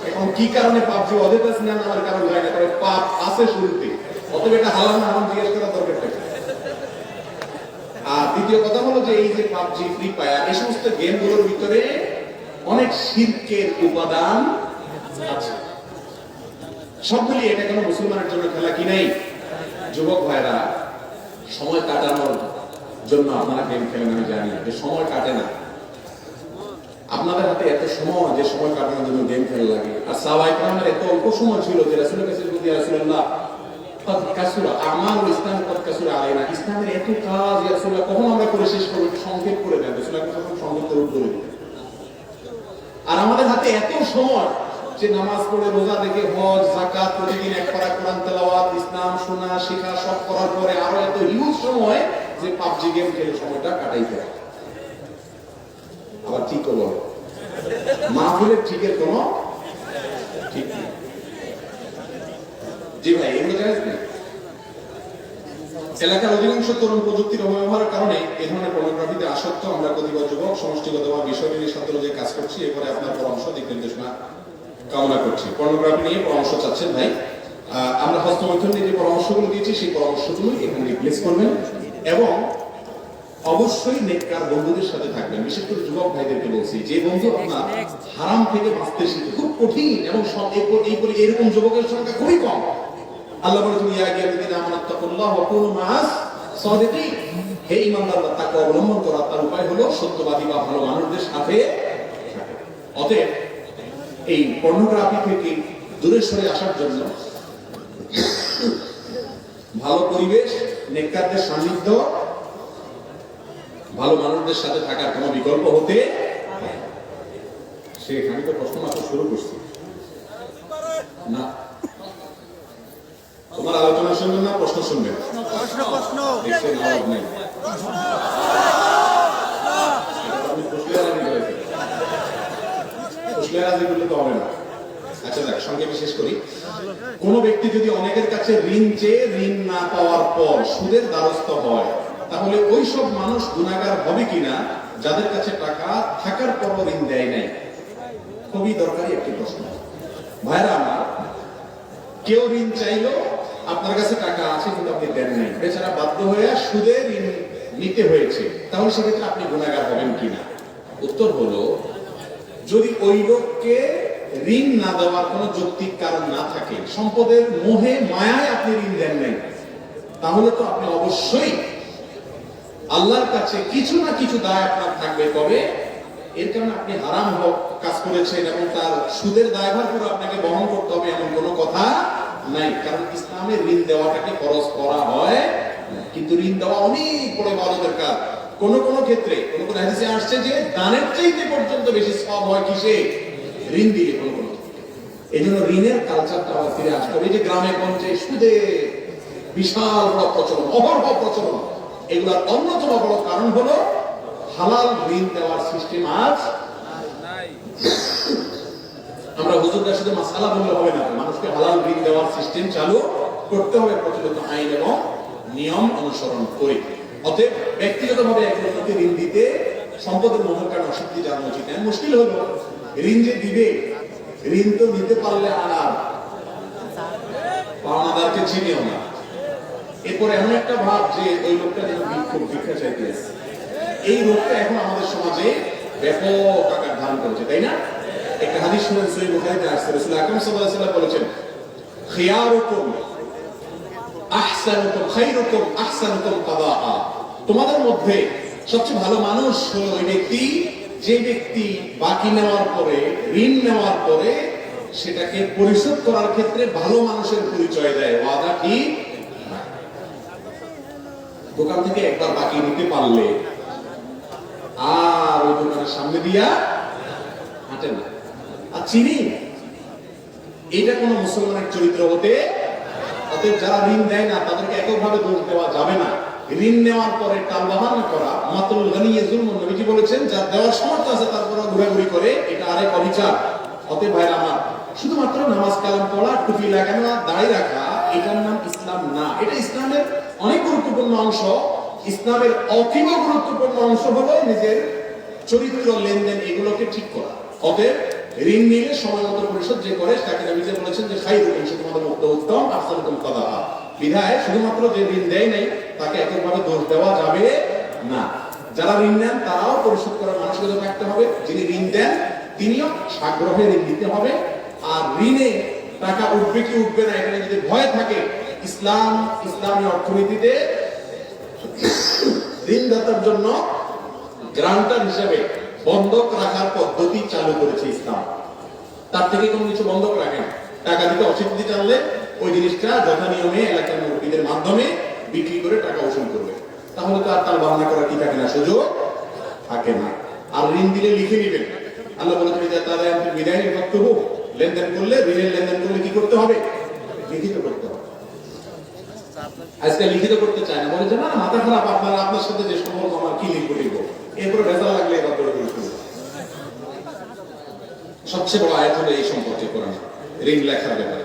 এখন কি কারণে পাবজি ওদের কাছে নামের কারণ যায় না, কারণ পাপ আছে শুরুতে, অতএব এটা হালাল না হারাম জিজ্ঞেস করার দরকার থাকে। আর দ্বিতীয় কথা হলো যে এই যে পাবজি, ফ্রি ফায়ার, এই সমস্ত গেমগুলোর ভিতরে অনেক শিরকের উপাদান আছে। সবগুলি এটা কোনো মুসলমানের জন্য খেলা কি নাই? যুবক ভাইরা, সময় কাটানোর জন্য আপনারা গেম খেলেন, আমি জানি যে সময় কাটে না। আপনাদের হাতে এত সময় যে সময় কাটানোর জন্য গেম খেলা লাগে। আর সাহাবায়ে কেরামের এত অল্প সময় ছিল যে রাসূলের কাছে যদি রাসূলুল্লাহ কদ কাসুরা আমালুল ইসলাম কদ কাসুরা আলাইনা, ইসলামের এত কাজ ইয়া রাসূলুল্লাহ কখন আমরা করে শেষ করব? সংক্ষেপ করে দেন, রাসূলুল্লাহ তখন সংক্ষিপ্ত রূপ করে দিতেন। আর আমাদের হাতে এত সময় যে নামাজ পড়ে, রোজা রেখে, হজ, যাকাত, প্রতিদিন এক পারা কোরআন তেলাওয়াত, ইসলাম শোনা শেখা সব করার পরে আরো এত হিউজ সময় যে পাবজি গেম খেলে সময়টা কাটাইতে হয়। আবার ঠিক বলো, মাহফিলের ঠিকের কোনো ঠিক নেই। জি ভাই, এগুলো জায়েজ নেই। এলাকার অধিকাংশ তরুণ প্রযুক্তির অপব্যবহারের কারণে এই ধরনের পর্নোগ্রাফিতে আসক্ত। আমরা প্রতিবার যুবক সমষ্টিগতভাবে বিষয় নিয়ে সাথে যে কাজ করছি, এরপরে আপনার পরামর্শ, দিক নির্দেশনা কামনা করছি। পর্নোগ্রাফি নিয়ে পরামর্শ চাচ্ছেন ভাই, আমরা হস্তমৈথুন নিয়ে যে পরামর্শগুলো দিয়েছি সেই পরামর্শগুলো এখানে রিপ্লেস করবেন এবং অবশ্যই নেককার বন্ধুদের সাথে থাকবেন। বিশেষ করে যুবক ভাইদেরকে বলছি, যে বন্ধু আপনার হারাম থেকে বাঁচতে শিখে খুব কঠিন এবং সব এরকম যুবকের সংখ্যা খুবই কম। আল্লাহ বলেছেন ইয়া আইয়ুহাল্লাযীনা আমানু তাকুল্লাহ ওয়া কুনু মাআস সাদিকিন, হে ঈমানদাররা তাকওয়া অবলম্বন করা তার উপায় হলো সত্যবাদী বা ভালো মানুষদের সাথে থাকা। অতএব এই পর্নোগ্রাফি থেকে দূরে সরে আসার জন্য ভালো পরিবেশ, নেককারদের সান্নিধ্য, ভালো মানুষদের সাথে থাকার কোনো বিকল্প হতে সেখানে তো প্রশ্ন মাত্র শুরু করছি না। তোমার আলোচনা শুনবেন না প্রশ্ন শুনবেন? প্রশ্ন প্রশ্ন দেখছেন আওয়াজ নেই। আমি প্রশ্নের রাজি করলে তো হবে না। আচ্ছা দেখ, সংক্ষেপে শেষ করি। কোন ব্যক্তি যদি অনেকের কাছে ঋণ চেয়ে ঋণ না পাওয়ার পর সুদের দ্বারস্থ হয়, তাহলে ওই সব মানুষ গুনাহগার হবে কিনা যাদের কাছে টাকা থাকার পরও ঋণ দেয় নাই? খুবই দরকারি একটি প্রশ্ন ভাইরা আমার। কেউ ঋণ চাইলো, আপনার কাছে টাকা আছে কিন্তু আপনি দেন নাই, বেচারা বাধ্য হয়ে সুদে ঋণ নিতে হয়েছে, তাহলে সেক্ষেত্রে আপনি গুনাহগার হবেন কিনা? উত্তর হলো, যদি ওই লোককে ঋণ না দেওয়ার কোনো যৌক্তিক কারণ না থাকে, সম্পদের মোহে মায়ায় আপনি ঋণ দেন নাই, তাহলে তো আপনি অবশ্যই আল্লাহর কাছে কিছু না কিছু দায় আপনার থাকবে। তবে এর কারণে আপনি হারাম কাজ করেছেন এবং তার সুদের দায়ভার পুরো আপনাকে বহন করতে হবে এমন কোনো কথা নাই। কারণ ইসলামে ঋণ দেওয়াটাকে খরচ করা হয়, কিন্তু ঋণ দেওয়া অনেক বড় ইবাদতের কাজ। কোন কোন ক্ষেত্রে কোন কোন হাদিসে আসছে যে দানের চাইতে পর্যন্ত বেশি সওয়াব হয় কিসে? ঋণ দিলে। কোন কোন এই জন্য ঋণের কালচারটা আবার ফিরে আসতে হবে। এই যে গ্রামে গঞ্জে সুদে বিশাল বড় প্রচলন, অহরহ প্রচলন, এগুলার অন্যতম বড় কারণ হলো হালাল ঋণ দেওয়ার সিস্টেম আজ নাই। আমরা হুজুররা শুধু মাসালা বললে হবে না, মানুষকে হালাল ঋণ দেওয়ার সিস্টেম চালু করতে হবে প্রচলিত আইন এবং নিয়ম অনুসরণ করে। অতএব ব্যক্তিগতভাবে একজন লোককে ঋণ দিতে সম্পদের মহল কারণ অসুবিধা জানা উচিত। মুশকিল হলো ঋণ যে দিবে, ঋণ তো নিতে পারলে আর পাওনাদারকে চিনিও না। এরপর এমন একটা ভাব যে ওই লোকটা যেন ভিক্ষা চাইতে আসে। এই রোগটা এখন আমাদের সমাজে ব্যাপক আকার ধারণ করেছে, তাই না? একটা হাদিস শুনেন, সহিহ বুখারীতে আসছে, রাসূল আকরাম সাল্লাল্লাহু আলাইহি ওয়াসাল্লাম বলেছেন, খিয়ারুকুম আহসানুকুম খায়রুকুম আহসানুকুম কাদাআ, তোমাদের মধ্যে সবচেয়ে ভালো মানুষ হলো ওই ব্যক্তি যে ব্যক্তি বাকি নেওয়ার পরে, ঋণ নেওয়ার পরে সেটাকে পরিশোধ করার ক্ষেত্রে ভালো মানুষের পরিচয় দেয়। ওয়াদা কি? দোকান থেকে একবার বাকি নিতে পারলে আর ওই দোকানের সামনে দিয়া হাঁটে না। আর চিনি, এটা কোন মুসলমানের চরিত্র হতে। অতএব যারা ঋণ দেয় না তাদেরকে এককভাবে দোষ দেওয়া যাবে না। ঋণ নেওয়ার পরে টাল বাহানা করা, মাতুল গনি যুলমুন, নবীজি বলেছেন যার দেওয়ার সামর্থ্য আছে তারপর ঘোরাঘুরি করে, এটা আরেক অবিচার। অতএব ভাইরা আমার, শুধুমাত্র নামাজ কালাম পড়া, টুপি লাগানো, দাড়ি রাখা, এটার নাম ইসলাম না। এটা ইসলামের অনেক গুরুত্বপূর্ণ অংশ। ইসলামের অতীব গুরুত্বপূর্ণ অংশ হলো নিজের চরিত্র, লেনদেন, এগুলোকে ঠিক করা। অতএব ঋণ নিলে সময় মতো পরিশোধ যে করে তাকে নবী বলেছেন যে খায়রুকুম, সে তোমাদের মধ্যে উত্তম, আহসানুকুম কাদাআ। বিধায় শুধুমাত্র যে ঋণ দেয় নাই তাকে এককভাবে দোষ দেওয়া যাবে না। যারা ঋণ নেন তারাও পরিশোধ করার মানসিকতা থাকতে হবে। যিনি ঋণ দেন তিনিও সাগ্রহে ঋণ দিতে হবে। আর ঋণে টাকা উঠবে কি উঠবে না এখানে যদি ভয় থাকে, ইসলামী অর্থনীতিতে ঋণদাতার জন্য গ্রান্টার হিসেবে বন্ধক রাখার পদ্ধতি চালু করেছে ইসলাম। তার থেকে কোনো কিছু বন্ধক রাখেন, টাকা দিতে অস্বীকৃতি জানলে ওই জিনিসটা যথা নিয়মে এলাকার মুরব্বীদের মাধ্যমে বিক্রি করে টাকা উসুল করবে। তাহলে তো আর তার বাহানা করার কি থাকে না, সুযোগ থাকে না। আর ঋণ দিলে লিখে নেবেন। আল্লাহ বলেছেন যে তারা বিদায় বক্তব্য লেনদেন করলে, ঋণের লেনদেন করলে কি করতে হবে? লিখিত করতে হবে। আজকে লিখিত করতে চায় না, বলে যে না মাথা খারাপ, আপনার সাথে যে সম্পর্ক আমার, কি লিখবো। এরপরে ভেজাল লাগলে এবার ধরে করে শুরু। সবচেয়ে বড় আয়াত হলো এই সম্পর্কে কোরআন ঋণ লেখার ব্যাপারে।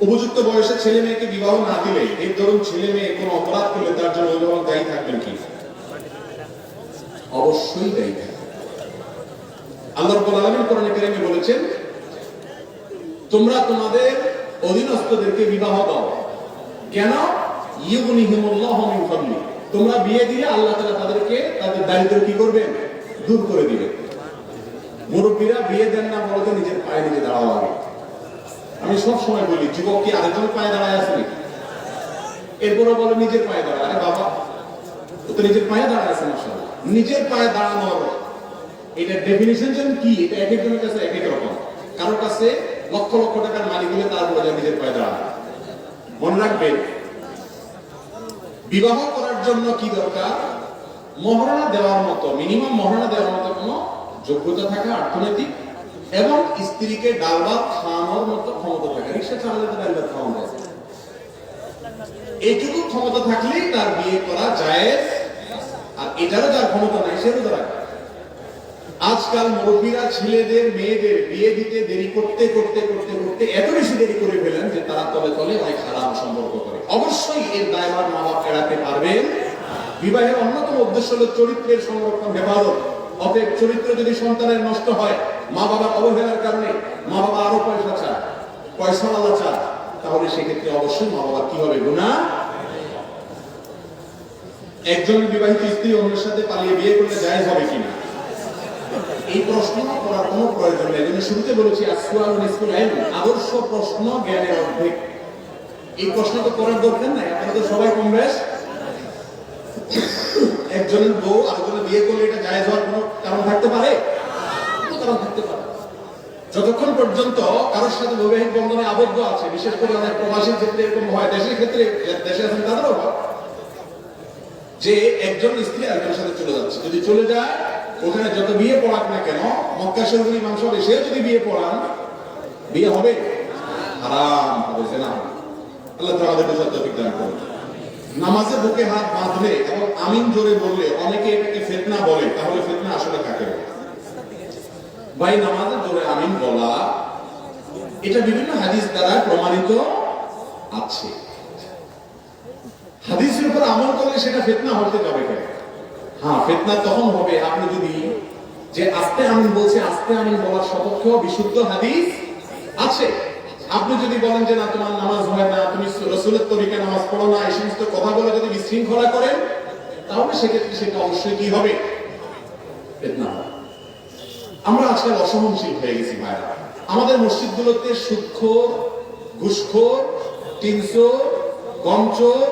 উপযুক্ত বয়সে ছেলে মেয়েকে বিবাহ না দিলে, এর ধরুন ছেলে মেয়ে কোনো অপরাধ করলে তার জন্য অভিভাবক দায়ী থাকবেন কি? অবশ্যই দায়ী থাকবেন। আল্লাহ রাব্বুল আলামিন কোরআনে কারীমে বলেছেন তোমরা তোমাদের অধীনস্থদেরকে বিবাহ দাও। কেন? ইউগনিহিমুল্লাহু মিন ফাদলি, তোমরা বিয়ে দিলে আল্লাহ তাআলা তাদেরকে তাদের দারিদ্র্য কি করবেন? দূর করে দিবেন। মুরব্বীরা বিয়ে দেন না, বলতে নিজের পায়ে নিজে দাঁড়াও আগে। আমি সব সময় বলি, যুবক কি আরেকজনের পায়ে দাঁড়ায় আছে নাকি? এরপরও বলে নিজের পায়ে দাঁড়ায়। আরে বাবা, ও তো নিজের পায়ে দাঁড়ায় আছে। মাশাআল্লাহ, নিজের পায়ে দাঁড়ানোর এটা ডেফিনিশন যেন কি, এটা এক একজনের কাছে এক এক রকম। কারোর কাছে লক্ষ লক্ষ টাকার মালিক হলে তার বলে যায় নিজের পায়ে দাঁড়ায়। মনে রাখবেন, বিবাহ করার জন্য কি দরকার? মহারণা দেওয়ার মতো, মিনিমাম মহারণা দেওয়ার মতো কোনো যোগ্যতা থাকা, অর্থনৈতিক, এবং স্ত্রীকে ডাল ভাত খাওয়ানোর মতো ক্ষমতা থাকা। রিক্সা চালালে তো ডাল ভাত খাওয়ানো যায়, এইটুকু ক্ষমতা থাকলেই তার বিয়ে করা জায়েজ। আর এটারও যার ক্ষমতা নাই সে রোজা রাখে। আজকাল মুরব্বীরা ছেলেদের মেয়েদের বিয়ে দিতে দেরি করতে করতে করতে করতে এত বেশি দেরি করে ফেলেন যে তারা তলে তলে অনেক খারাপ সম্পর্ক করে। অবশ্যই এর দায়ভার মা বাপ এড়াতে পারবেন। বিবাহের অন্যতম উদ্দেশ্য হল চরিত্রের সংরক্ষণ, হেফাজত। অতএব চরিত্র যদি সন্তানের নষ্ট হয়, মা বাবার অবহেলার কারণে মা বাবা আরো পয়সা চায়, পয়সা আলা চায়, তাহলে সেক্ষেত্রে অবশ্যই মা বাবা কি হবে? গুনাহ। একজন বিবাহিত স্ত্রী অন্যের সাথে পালিয়ে বিয়ে করলে জায়েজ হবে কিনা, এই প্রশ্ন করার কোনো প্রয়োজন নেই। আমি শুরুতে বলেছি আসওয়ালু নিসফুল ইলম, আদর্শ প্রশ্ন জ্ঞানের অর্ধেক। এই প্রশ্ন তো করার দরকার নাই, আপনারা তো সবাই কম বেশ। একজনের বউ আরেকজনের বিয়ে করলে এটা জায়েজ হওয়ার কোনো কারণ থাকতে পারে? কোনো কারণ থাকতে পারে। যতক্ষণ পর্যন্ত কারোর সাথে বৈবাহিক বন্ধনে আবদ্ধ আছে, বিশেষ করে অনেক প্রবাসীর ক্ষেত্রে এরকম হয়, দেশের ক্ষেত্রে, দেশে আছেন তাদেরও হয়, যে একজন স্ত্রী আরেকজনের সাথে চলে যাচ্ছে। যদি চলে যায়, ওখানে যত বিয়ে পড়াক না কেন, মক্কা শরীফের ইমাম সাহেব এসে যদি বিয়ে পড়ান, বিয়ে হবে? হারাম হবে, জিনা হবে। আল্লাহ তাআলা আমাদের বুঝার তৌফিক দান করুন। নামাজে বুকে হাত বাঁধলে এবং আমিন জোরে বললে অনেকে এটাকে ফিতনা বলে, তাহলে ফিতনা আসলে কাকে বলে? ভাই, নামাজে জোরে আমিন বলা এটা বিভিন্ন হাদিস দ্বারা প্রমাণিত আছে। হাদিসের উপর আমল করলে সেটা ফিতনা হতে যাবে কেন? হ্যাঁ, ফিতনা তখন হবে আপনি যদি, যে আস্তে আমিন বলছে, আস্তে আমিন বলার সপক্ষেও বিশুদ্ধ হাদিস আছে। আপনি যদি বলেন যে না, তোমার নামাজ হয় না, তুমি রাসূলের তরিকায় নামাজ পড়ো না, এই সমস্ত কথা বলে যদি বিশৃঙ্খলা করেন, তাহলে সেক্ষেত্রে সেটা অবশ্যই কি হবে? ফিতনা হবে। আমরা আজকাল অসহনশীল হয়ে গেছি ভাইরা। আমাদের মসজিদগুলোতে সুদখোর, ঘুষখোর, টিনচোর, গমচোর,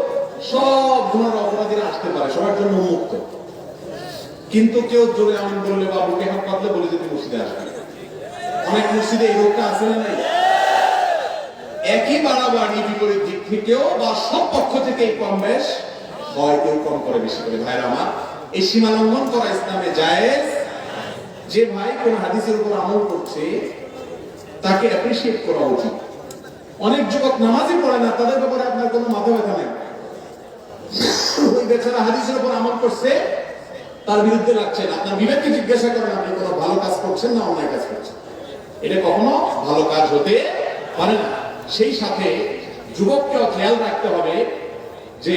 সব ধরনের অপরাধীরা আসতে পারে, সবার জন্য উন্মুক্ত। কিন্তু কেউ জোরে আমিন বললে বা বুকে হাত পাতলে বলে যেতে মসজিদে আসবে। অনেক মসজিদে এই রোগটা আছে না নাই? একই বাড়াবাড়ি বিপরীত দিক থেকেও বা সব পক্ষ থেকে কম বেশ হয়, কেউ কম করে বেশি করে। ভাইরা আমার, এই সীমা লঙ্ঘন করা ইসলামে জায়েজ। যে ভাই কোন হাদিসের উপর আমল করছে তাকে অ্যাপ্রিশিয়েট করা উচিত। অনেক যুবক নামাজই পড়ে না, তাদের ব্যাপারে আপনার কোনো মাথা ব্যথা নেই। ওই বেচারা হাদিসের উপর আমল করছে, তার বিরুদ্ধে লাগছেন। আপনার বিবেককে জিজ্ঞাসা করেন, আপনি কোনো ভালো কাজ করছেন না অন্যায় কাজ করছেন? এটা কখনো ভালো কাজ হতে পারে না। সেই সাথে যুবককেও খেয়াল রাখতে হবে যে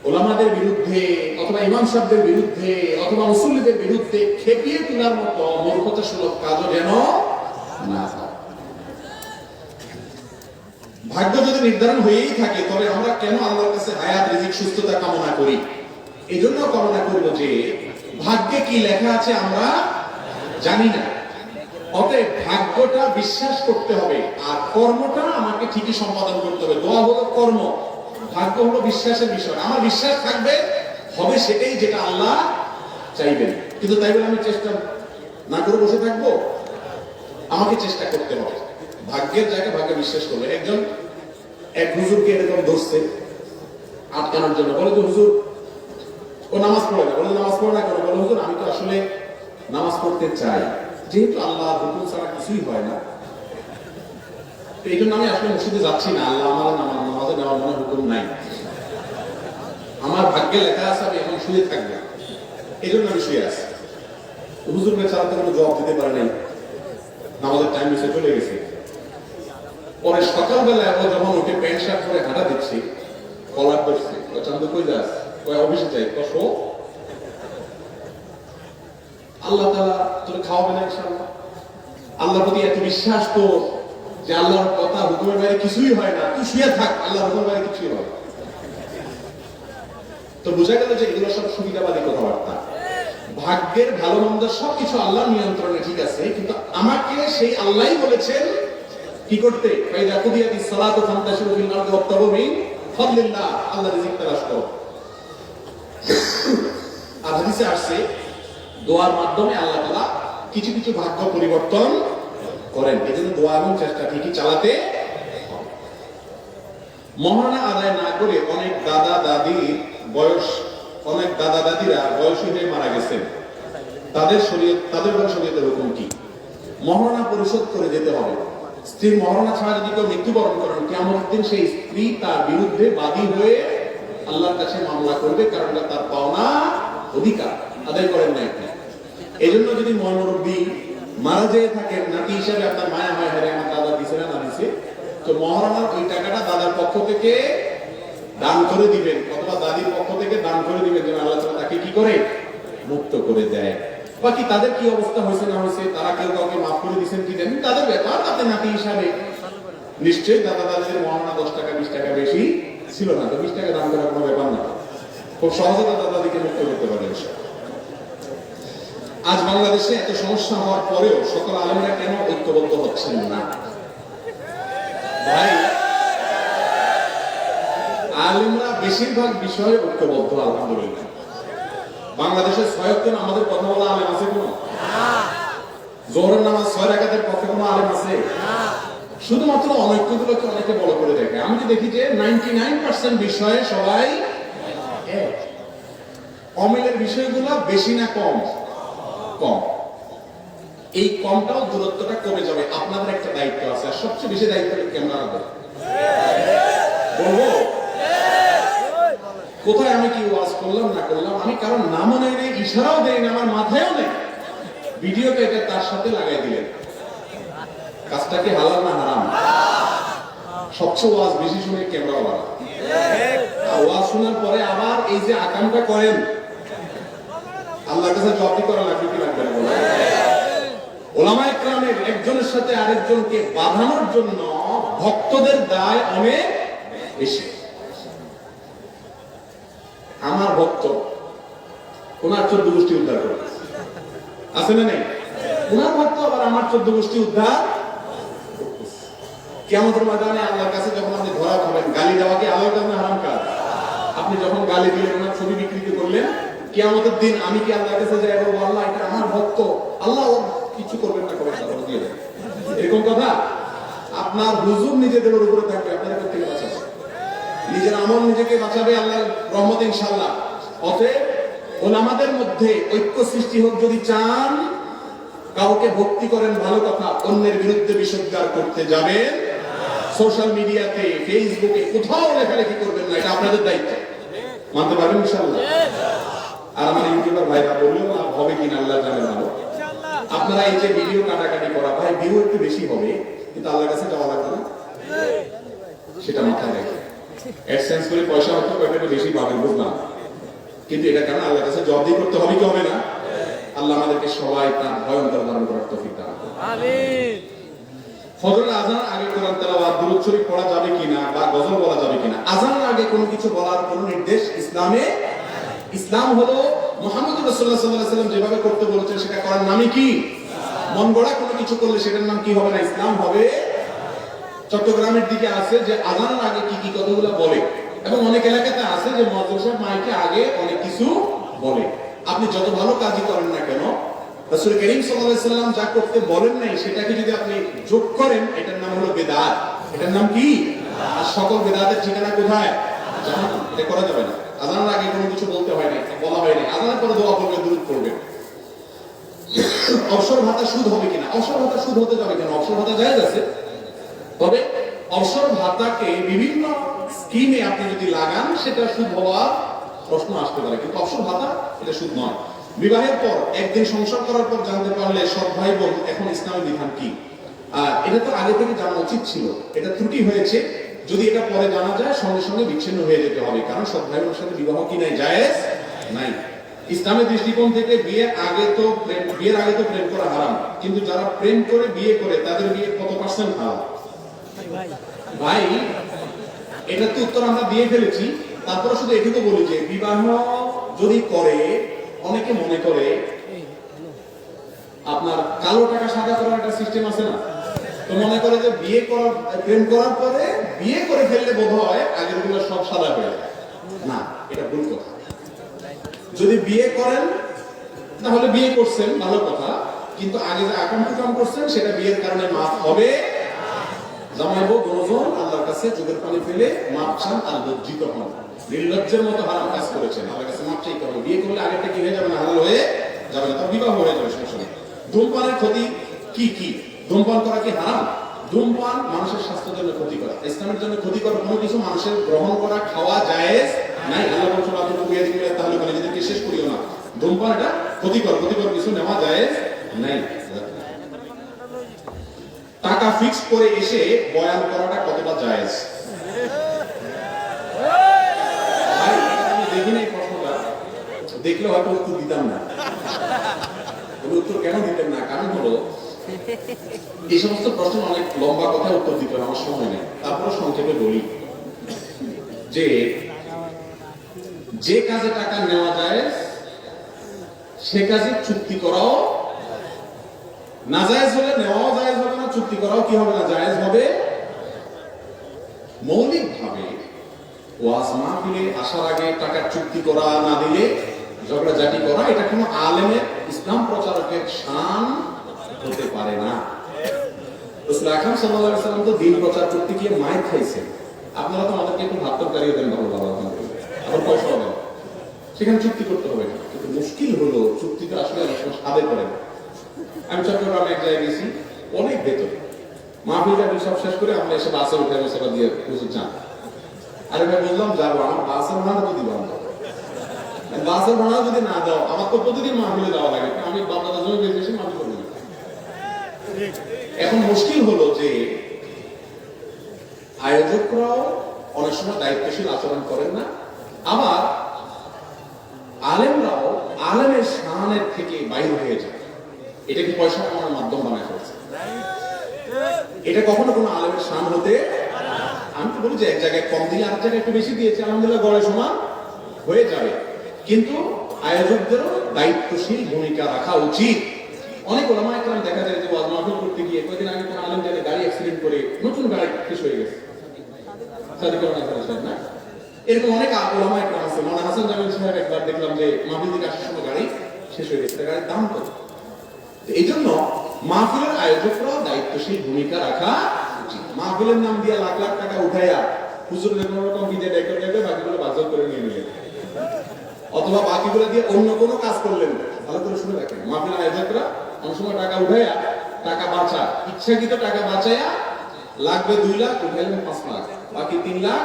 ওলামাদের বিরুদ্ধে অথবা ইমাম সাহেবদের বিরুদ্ধে অথবা মুসল্লিদের বিরুদ্ধে খেপিয়ে তোলার মতো মূর্খতাসূলক কাজও যেন না হয়। ভাগ্য যদি নির্ধারণ হয়েই থাকে, তবে আমরা কেন আল্লাহর কাছে হায়াত, রিজিক, সুস্থতা কামনা করি? এই জন্য কামনা করব যে ভাগ্যে কি লেখা আছে আমরা জানি না। অতএব ভাগ্যটা বিশ্বাস করতে হবে, আর কর্মটা আমাকে ঠিকই সম্পাদন করতে হবে। দোয়া হলো কর্ম, ভাগ্য হলো বিশ্বাসের বিষয়। আমার বিশ্বাস থাকবে, হবে সেটাই যেটা আল্লাহ চাইবেন। কিন্তু তাই বলে আমি চেষ্টা না করে বসে থাকবো? আমাকে চেষ্টা করতে হবে। ভাগ্যের জায়গায় ভাগ্যে বিশ্বাস করবে। এক হুজুরকে এরকম ধরছে আটকানোর জন্য, বলে তো হুজুর ও নামাজ পড়ে না। বলে নামাজ পড়ে না কেন? বলে হুজুর আমি তো আসলে নামাজ পড়তে চাই, যেহেতু আল্লাহ হুকুম ছাড়া কিছুই হয় না, এই জন্য আমি আসলে মসজিদে যাচ্ছি না। আল্লাহ আমার নামাজে নেওয়ার মনে হুকুম নাই, আমার ভাগ্যে লেখা আছে আমি এখন শুয়ে থাকবো, এই জন্য আমি শুয়ে আছি। হুজুর বেচারা তো কোনো জবাব দিতে পারে নাই, নামাজের টাইম এসে চলে গেছে। পরে সকালবেলায় ও যখন উঠে প্যান্ট শার্ট পরে হাঁটা দিচ্ছি, কলার ধরছে, চান্দু কই যাস? অফিসে চাই। শো, আল্লাহ তাআলা তোর খাওয়াবে না ইনশাআল্লাহ। আল্লাহর প্রতি এত বিশ্বাস তো যে আল্লাহর কথা হুকুমের বাইরে কিছুই হয় না, তুই শুয়ে থাক, আল্লাহর হুকুমের বাইরে কিছুই হয় না। তো বোঝা গেল যে এগুলো সব সুবিধাবাদী কথাবার্তা। ভাগ্যের ভালো মন্দ সবকিছু আল্লাহর নিয়ন্ত্রণে, ঠিক আছে, কিন্তু আমাকে সেই আল্লাহই বলেছেন কি করতে, ফাইদা কুদিয়াতিস সালাতু ফান্তাশিরু ফিল আরদি ওয়াবতাগু মিন ফাদলিল্লাহ, আল্লাহর রিজিক তালাশ করো। আর হাদিসে আসছে দোয়ার মাধ্যমে আল্লাহ তাআলা কিছু কিছু ভাগ্য পরিবর্তন করেন। এজন্য দোয়া এবং চেষ্টা ঠিকই চালাতে হবে। মহারণা আদায় না করে অনেক দাদা দাদিরা বয়সী হয়ে মারা গেছেন, তাদের ঘরে শরীয়তের হুকুম কি? মহারণা পরিশোধ করে যেতে হবে। স্ত্রীর মহারণা ছাড়া যদি কেউ মৃত্যুবরণ করেন, কিয়ামতের দিন সেই স্ত্রী তার বিরুদ্ধে বাদী হয়ে আল্লাহর কাছে মামলা করবে, কারণ তার পাওনা অধিকার আদায় করেন না আপনি। এই জন্য যদি মুরব্বী মারা যেয়ে থাকেন, নাতি হিসাবে আপনার মায়া হয়, হ্যাঁ আমার দাদা দিছে না দিছে, তো মহারণার ওই টাকাটা দাদার পক্ষ থেকে দান করে দিবেন, অথবা দাদির পক্ষ থেকে দান করে দিবেন, যেন আল্লাহ তাআলা তাকে কি করে মুক্ত করে দেয়। বাকি তাদের কি অবস্থা হয়েছে না হয়েছে, তারা কেউ কাউকে মাফ করে দিচ্ছেন কি জানেন, তাদের ব্যাপার। তাতে নাতি হিসাবে নিশ্চয়ই দাদা দাদির মহারণা 10 টাকা 20 টাকা বেশি ছিল না, তো 20 টাকা দান করার কোনো ব্যাপার না, খুব সহজে দাদা দাদিকে মুক্ত করতে পারেন। আজ বাংলাদেশে এত সমস্যা হওয়ার পরেও সকল আলেমরা কেন ঐক্যবদ্ধ হচ্ছেন না? ভাই, আলেমরা বেশিরভাগ বিষয়ে ঐক্যবদ্ধ আলহামদুলিল্লাহ। বাংলাদেশের 6 ওয়াক্তের আমাদের কথা বলা আলেম আছে কোন? জোহরের নামাজ 6 রাকাতের পক্ষে কোন আলেম আছে? শুধুমাত্র অনৈক্যগুলোকে অনেকে বড় করে দেখে। আমি যে দেখি যে 99% বিষয়ে সবাই এক। অমিলের বিষয়গুলো বেশি না কম? কম। এই কমটাও দূরত্বটা কমে যাবে। আপনাদের একটা দায়িত্ব আছে, আর সবচেয়ে বেশি দায়িত্ব কেমন রাখবে বলবো? কোথায় আমি কি ওয়াজ করলাম না করলাম, আমি কারণ নামও নেই, ইশারাও দেই না, আমার মাথায়ও নেই, ভিডিওতে এটা তার সাথে লাগাই দিলেন। কাজটা কি হালাল না হারাম? সবচেয়ে ওয়াজ বেশি শুনে ক্যামেরা ওয়ালা, ওয়াজ শোনার পরে আবার এই যে আকামটা করেন, আল্লাহর কাছে জবাব করা লাগবে কি লাগবে না? বলে ওলামায়ে কেরামের একজনের সাথে আরেকজনকে বাঁধানোর জন্য ভক্তদের দায় অনেক বেশি। আমার ভক্ত ওনার 14 গোষ্ঠী উদ্ধার করে আছে না নেই? ওনার ভক্ত আবার আমার 14 গোষ্ঠী উদ্ধার। কিয়ামতের ময়দানে আল্লাহর কাছে যখন আপনি ধরা খাবেন, গালি দেওয়া কি আল্লাহর কাছে হারাম কাজ? আপনি যখন গালি দিলেন, ওনার ছবি বিকৃতি করলেন, কিয়ামতের দিন আমি কি আল্লাহর কাছে যাই বলবো, আল্লাহ এটা আমার ভক্ত, আল্লাহ কিছু করবেন না করবেন না দিয়ে দেন, এরকম কথা? আপনার হুজুর নিজেদের উপরে থাকবে, আপনারা থেকে বাঁচাবে, নিজের আমল নিজেকে বাঁচাবে, আল্লাহর রহমত ইনশাআল্লাহ। অতএব ওলামাদের মধ্যে ঐক্য সৃষ্টি হোক যদি চান, কাউকে ভক্তি করেন ভালো কথা, অন্যের বিরুদ্ধে বিষোদ্গার করতে যাবেন সোশ্যাল মিডিয়াতে, ফেসবুকে, কোথাও লেখালেখি করবেন না, এটা আপনাদের দায়িত্ব। মানতে পারবেন ইনশাআল্লাহ? আর আমার ইউটিউবার ভাইরা বললেও না হবে কিনা আল্লাহ জানে ভালো। আপনারা এই যে ভিডিও কাটাকাটি করা, ভাই ভিউ একটু বেশি হবে, কিন্তু আল্লাহর কাছে যাওয়া লাগবে না, সেটা মাথায় রেখে অ্যাডসেন্স করে পয়সা হয়তো কয়েকটা বেশি পাবেন, বুঝলাম, কিন্তু এটা কারণে আল্লাহর কাছে জবাবদিহি করতে হবে কি হবে না? আল্লাহ আমাদেরকে সবাই তার ভয়ঙ্কর ধারণ করার তৌফিক দান করুন। আমিন। ফজরের আজান আগে কোরআন তেলাওয়াত, দুরূদ শরীফ পড়া যাবে কিনা বা গজল বলা যাবে কিনা? আজানের আগে কোনো কিছু বলার কোনো নির্দেশ ইসলামে? ইসলাম হলো মুহাম্মদ রাসূলুল্লাহ সাল্লাল্লাহু আলাইহি ওয়াসাল্লাম যেভাবে করতে বলেছেন সেটা করার নামই কি? মন গড়া কোনো কিছু করলে সেটার নাম কি হবে না? ইসলাম হবে। চট্টগ্রামের দিকে আছে যে আজানের আগে কি কি কথাগুলো বলে, এবং অনেক এলাকাতে আছে যে মাদ্রাসার মাইকে আগে অনেক কিছু বলে। আপনি যত ভালো কাজই করেন না কেন, রাসূল করিম সাল্লাল্লাহু আলাইহি ওয়াসাল্লাম যা করতে বলেন নাই সেটাকে যদি আপনি যোগ করেন, এটার নাম হলো বিদআত। এটার নাম কি? আর সকল বিদআতের ঠিকানা কোথায়? জাহান্নাম। এটা করা যাবে না। আজানের আগে কোনো কিছু বলতে হয় না, বলা হয় না। আজানের পরে দোয়া করবেন, দুরূদ পড়বেন। অবসর ভাতা সুদ হবে কিনা? অবসর ভাতা সুদ হতে যাবে কেন? অবসর ভাতা জায়েজ আছে, তবে অবসর ভাতাকে বিভিন্ন স্কিমে আপনি যদি লাগান সেটা সুদ হওয়ার প্রশ্ন আসতে পারে, কিন্তু অবসর ভাতা এটা সুদ নয়। বিবাহের পর একদিন সংসার করার পর জানতে পারলে সব ভাই বোন এখন ইসলামের বিধান কি, এটা তো আগে থেকে জানা উচিত ছিল, এটা ত্রুটি হয়েছে। যদি এটা পরে জানা যায় সঙ্গে সঙ্গে বিচ্ছিন্ন হয়ে যেতে হবে, কারণ সব ভাই বোনের সাথে বিবাহ কি নাই? জায়েজ নাই। ইসলামের দৃষ্টিকোণ থেকে বিয়ের আগে তো প্রেম করা হারাম, কিন্তু যারা প্রেম করে বিয়ে করে তাদের বিয়ে কত পার্সেন্ট হারাম? ভাই এটা তো উত্তর আমরা দিয়ে ফেলেছি, তারপরে শুধু এটুকু বলি যে বিবাহ যদি করে, অনেকে মনে করে আপনার কালো টাকা সাদা করার একটা সিস্টেম আছে না, তো মনে করে যে বিয়ে করার প্রেম করার পরে বিয়ে করে ফেললে বোধ হয় আগের গুলো সব সাদা হয়ে যায়। না, এটা ভুল কথা। যদি বিয়ে করেন তাহলে বিয়ে করছেন ভালো কথা, কিন্তু আগে যে আকাম কুকাম করছেন সেটা বিয়ের কারণে মাফ হবে। জামাইবো দুজন আল্লাহর কাছে চোখের পানি ফেলে মাপ চান আর লজ্জিত হন, নির্লজ্জের মতো হারাম কাজ করেছেন, আল্লাহর কাছে মাপ চাইতে হবে। বিয়ে করলে আগেরটা কি হয়ে যাবে না, হালাল হয়ে যাবে না, তার বিবাহ হয়ে যাবে, সমস্যা নেই। ধূমপানের ক্ষতি কি কি? ধূমপান করা কি হারাম? ধূমপান মানুষের স্বাস্থ্যের জন্য ক্ষতিকর, ইসলামের জন্য ক্ষতিকর কোনো কিছু মানুষের গ্রহণ করা খাওয়া জায়েজ নাই। আল্লাহ বলছেন আপনি বুঝিয়ে দিবেন তাহলে মানে নিজেদেরকে শেষ করিও না। ধূমপান এটা ক্ষতিকর, ক্ষতিকর কিছু নেওয়া জায়েজ নাই। টাকা ফিক্স করে এসে বয়ান করাটা কতটা জায়েজ? ভাই আমি দেখি না এই প্রশ্নটা, দেখলে হয়তো উত্তর দিতাম না। উত্তর কেন দিতেন না? কারণ হলো এই সমস্ত প্রশ্ন অনেক লম্বা কথা উত্তর দিতে আমার সময় নেই, তারপরে সংক্ষেপে বলি যে যে কাজে টাকা নেওয়া যায় সে কাজে চুক্তি করাও নাজায়েজ হলে নেওয়াও জায়েজ হবে না, চুক্তি করাও কি হবে না, জায়েজ হবে। মৌলিকভাবে ওয়াজ মাহফিলে আসার আগে টাকার চুক্তি করা না দিলে ঝগড়াঝাটি করা এটা কোনো আলেমের ইসলাম প্রচারকের শান হতে পারে না। রাসূল আকরাম সাল্লাল্লাহু আলাইহি ওয়াসাল্লাম তো দিন প্রচার করতে গিয়ে মাইর খাইছেন। আপনারা তো আমাদেরকে একটু ভাবতেও দেন ভালো ভালো, আবার পয়সাও দেন, সেখানে চুক্তি করতে হবে না। কিন্তু মুশকিল হলো চুক্তিটা আসলে অনেক সময় সাদে করে না। আমি চট্টগ্রামে এক জায়গায় গেছি, অনেক ভেতরে, মাহফিলটা সব শেষ করে আমরা এসে বাসে উঠে মশলা দিয়ে হুজুর যান। আরে ভাই বললাম যাবো, আমার বাসের ভাড়া তো দিলাম না, বাসের ভাড়া যদি না দাও আমার তো প্রতিদিন মাহফিলে যাওয়া লাগে, আমি বাংলাদেশ জমি বেশি মাহফিল করবো। এখন মুশকিল হলো যে আয়োজকরাও অনেক সময় দায়িত্বশীল আচরণ করেন না, আবার আলেমরাও আলেমের শানের থেকে বাইরে হয়ে যায়। এটা কি পয়সা কামানোর মাধ্যম বানায় ফেলছে? এটা কখনো কোনো আলেমের শান হতে, আমি তো বলি যে এক জায়গায় কম দিয়ে আর জায়গায় একটু বেশি দিয়েছে, আলহামদুলিল্লাহ গড়ে সমান হয়ে যাবে। কিন্তু আয়োজকদেরও দায়িত্বশীল ভূমিকা রাখা উচিত। অনেক ওলামা একরাম দেখা যায় যে ওয়াজ মাহফিল করতে গিয়ে কয়েকদিন আগে কোনো আলেম জায়গায় গাড়ি অ্যাক্সিডেন্ট করে নতুন গাড়ি শেষ হয়ে গেছে, না এরকম অনেক ওলামা একরাম আছে। মনে হাসান জামিল সাহেব একবার দেখলাম যে মাহফিল থেকে আসার সময় গাড়ি শেষ হয়ে গেছে, গাড়ির দাম কত। এই জন্য মাহফিলের আয়োজকরা দায়িত্বশীল ভূমিকা রাখা উচিত। মাহফিলের নাম দিয়ে লাখ লাখ টাকা উঠাইয়া হুজুরের কোনো রকম বিদে ডেকে ডেকে বাকিগুলো বাজার করে নিয়ে নিলেন, অথবা বাকিগুলো দিয়ে অন্য কোনো কাজ করলেন। ভালো করে শুনে রাখেন, মাহফিলের আয়োজকরা অনেক সময় টাকা উঠাইয়া টাকা বাঁচা, ইচ্ছাকৃত টাকা বাঁচাইয়া লাগবে 2 লাখ, উঠাইলেন 5 লাখ, বাকি 3 লাখ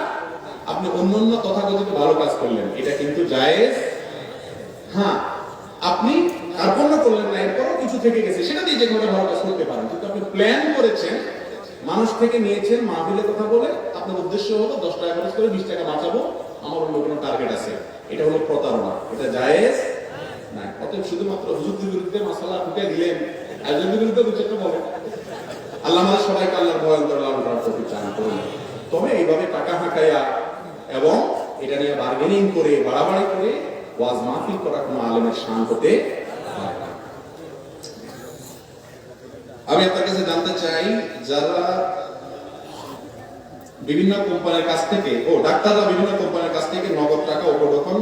আপনি অন্য তথাকথিত ভালো কাজ করলেন, এটা কিন্তু জায়েজ। হ্যাঁ, আপনি কার্পণ্য করলেন না, এরপরও কিছু থেকে গেছে, সেটা দিয়ে যে কোনো ভালো কাজ করতে পারেন। কিন্তু আপনি প্ল্যান করেছেন, মানুষ থেকে নিয়েছেন, মাহফিলের কথা বলে আপনার উদ্দেশ্য হলো 10 টাকা খরচ করে 20 টাকা বাঁচাবো, আমার অন্য কোনো টার্গেট আছে, এটা হলো প্রতারণা, এটা জায়েজ না। অতএব শুধুমাত্র হুজুরদের বিরুদ্ধে মাসালা ঢুকে দিলেন, আয়োজকদের বিরুদ্ধে 2-4টা বলেন। আল্লাহ আমাদের সবাইকে আল্লাহর ভয় অন্তর লালন করার তৌফিক দান করুন। তবে এইভাবে টাকা হাঁকাইয়া এবং এটা নিয়ে বার্গেনিং করে বাড়াবাড়ি করে ওয়াজ মাহফিল করা কোনো আলেমের শান হতে পারে না। আমি আপনার কাছে জানতে চাই, যারা বিভিন্ন কোম্পানির কাছ থেকে ডাক্তাররা বিভিন্ন কোম্পানির কাছ থেকে নগদ টাকা উপঢৌকন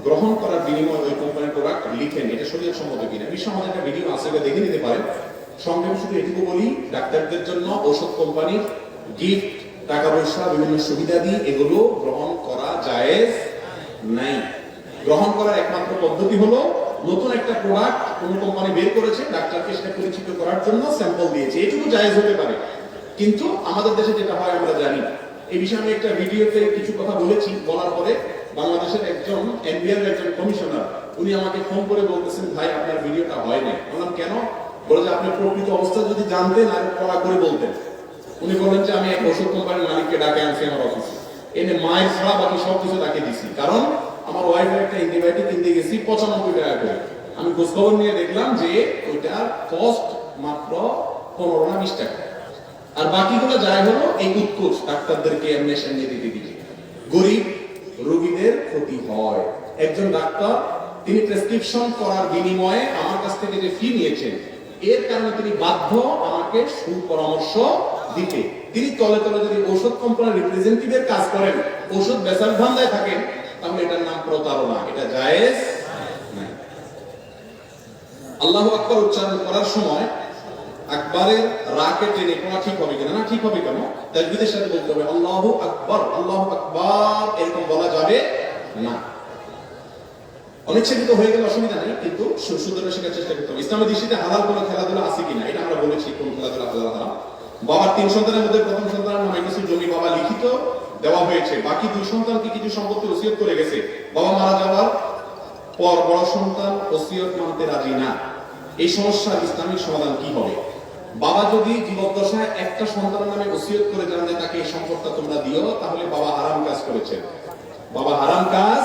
গ্রহণ করার বিনিময়ে ওই কোম্পানির প্রোডাক্ট লিখেন, এটা শরীয়ত সম্মত কিনা? বিশ্ব আমাদের একটা ভিডিও আছে, এটা দেখে নিতে পারেন। সংক্ষেপে শুধু এটুকু বলি, ডাক্তারদের জন্য ঔষধ কোম্পানির গিফট, টাকা পয়সা, বিভিন্ন সুবিধা দিয়ে এগুলো গ্রহণ করা জায়েজ নাই। গ্রহণ করার একমাত্র পদ্ধতি হলো নতুন একটা প্রোডাক্ট কোন কোম্পানি বের করেছে, ডাক্তারকে সেটা পরিচিত করার জন্য স্যাম্পল দিয়েছে, এটুকু জায়েজ হতে পারে। কিন্তু আমাদের দেশে যেটা হয় আমরা জানি। এই বিষয়ে আমি একটা ভিডিওতে কিছু কথা বলেছি, বলার পরে বাংলাদেশের একজন এনবিআর একজন কমিশনার উনি আমাকে ফোন করে বলতেছেন, ভাই আপনার ভিডিওটা হয় নাই। বললাম কেন? বলে যে আপনি প্রকৃত অবস্থা যদি জানতেন আর পড়া করে বলতেন। উনি বললেন যে আমি এক ওষুধ কোম্পানির মালিককে ডাকে আনছি আমার অফিসে, এনে মায়ের ছাড়া বাকি সবকিছু তাকে দিছি, কারণ আমার ওয়াইফের একটা অ্যান্টিবায়োটিক কিনতে গেছি 95 টাকা করে। আমি খোঁজখবর নিয়ে দেখলাম যে ওইটার কস্ট মাত্র 15 না 20 টাকা। আর বাকিগুলো যাই হলো এই উৎকোচ ডাক্তারদেরকে এমনি সামনে দিতে দিতে গরিব রোগীদের ক্ষতি হয়। একজন ডাক্তার তিনি প্রেসক্রিপশন করার বিনিময়ে আমার কাছ থেকে যে ফি নিয়েছেন, এর কারণে তিনি বাধ্য আমাকে সুপরামর্শ দিতে। তিনি তলে তলে যদি ঔষধ কোম্পানির রিপ্রেজেন্টেটিভের কাজ করেন, ঔষধ বেচার ধান্দায় থাকেন, তাহলে এটার নাম প্রতারণা, এটা জায়েজ নাই। আল্লাহু আকবার উচ্চারণ করার সময় আকবারের রাকে টেনে পড়া ঠিক হবে কিনা? না, ঠিক হবে কেন? তাকবীরের সাথে বলতে হবে আল্লাহু আকবার, আল্লাহু আকবার, এরকম বলা যাবে না। অনিচ্ছাকৃত হয়ে গেলে অসুবিধা নেই, কিন্তু সুন্দর শেখার চেষ্টা করতে হবে। ইসলামের দৃষ্টিতে হালাল কোনো খেলাধুলা আছে কিনা এটা আমরা বলেছি, কোন খেলাধুলা হালাল হারাম। বাবার 3 সন্তানের মধ্যে প্রথম সন্তানের নামে কিছু জমি বাবা লিখিত দেওয়া হয়েছে, বাকি 2 সন্তানকে কিছু সম্পত্তি ওসিয়ত করে গেছে। বাবা মারা যাওয়ার পর বড় সন্তান ওসিয়ত মানতে রাজি না। এই সমস্যার ইসলামিক সমাধান কি হবে? বাবা যদি জীবদ্দশায় একটা সন্তানের নামে ওসিয়ত করে যান যে তাকে এই সম্পদটা তোমরা দিও, তাহলে বাবা হারাম কাজ করেছেন, বাবা হারাম কাজ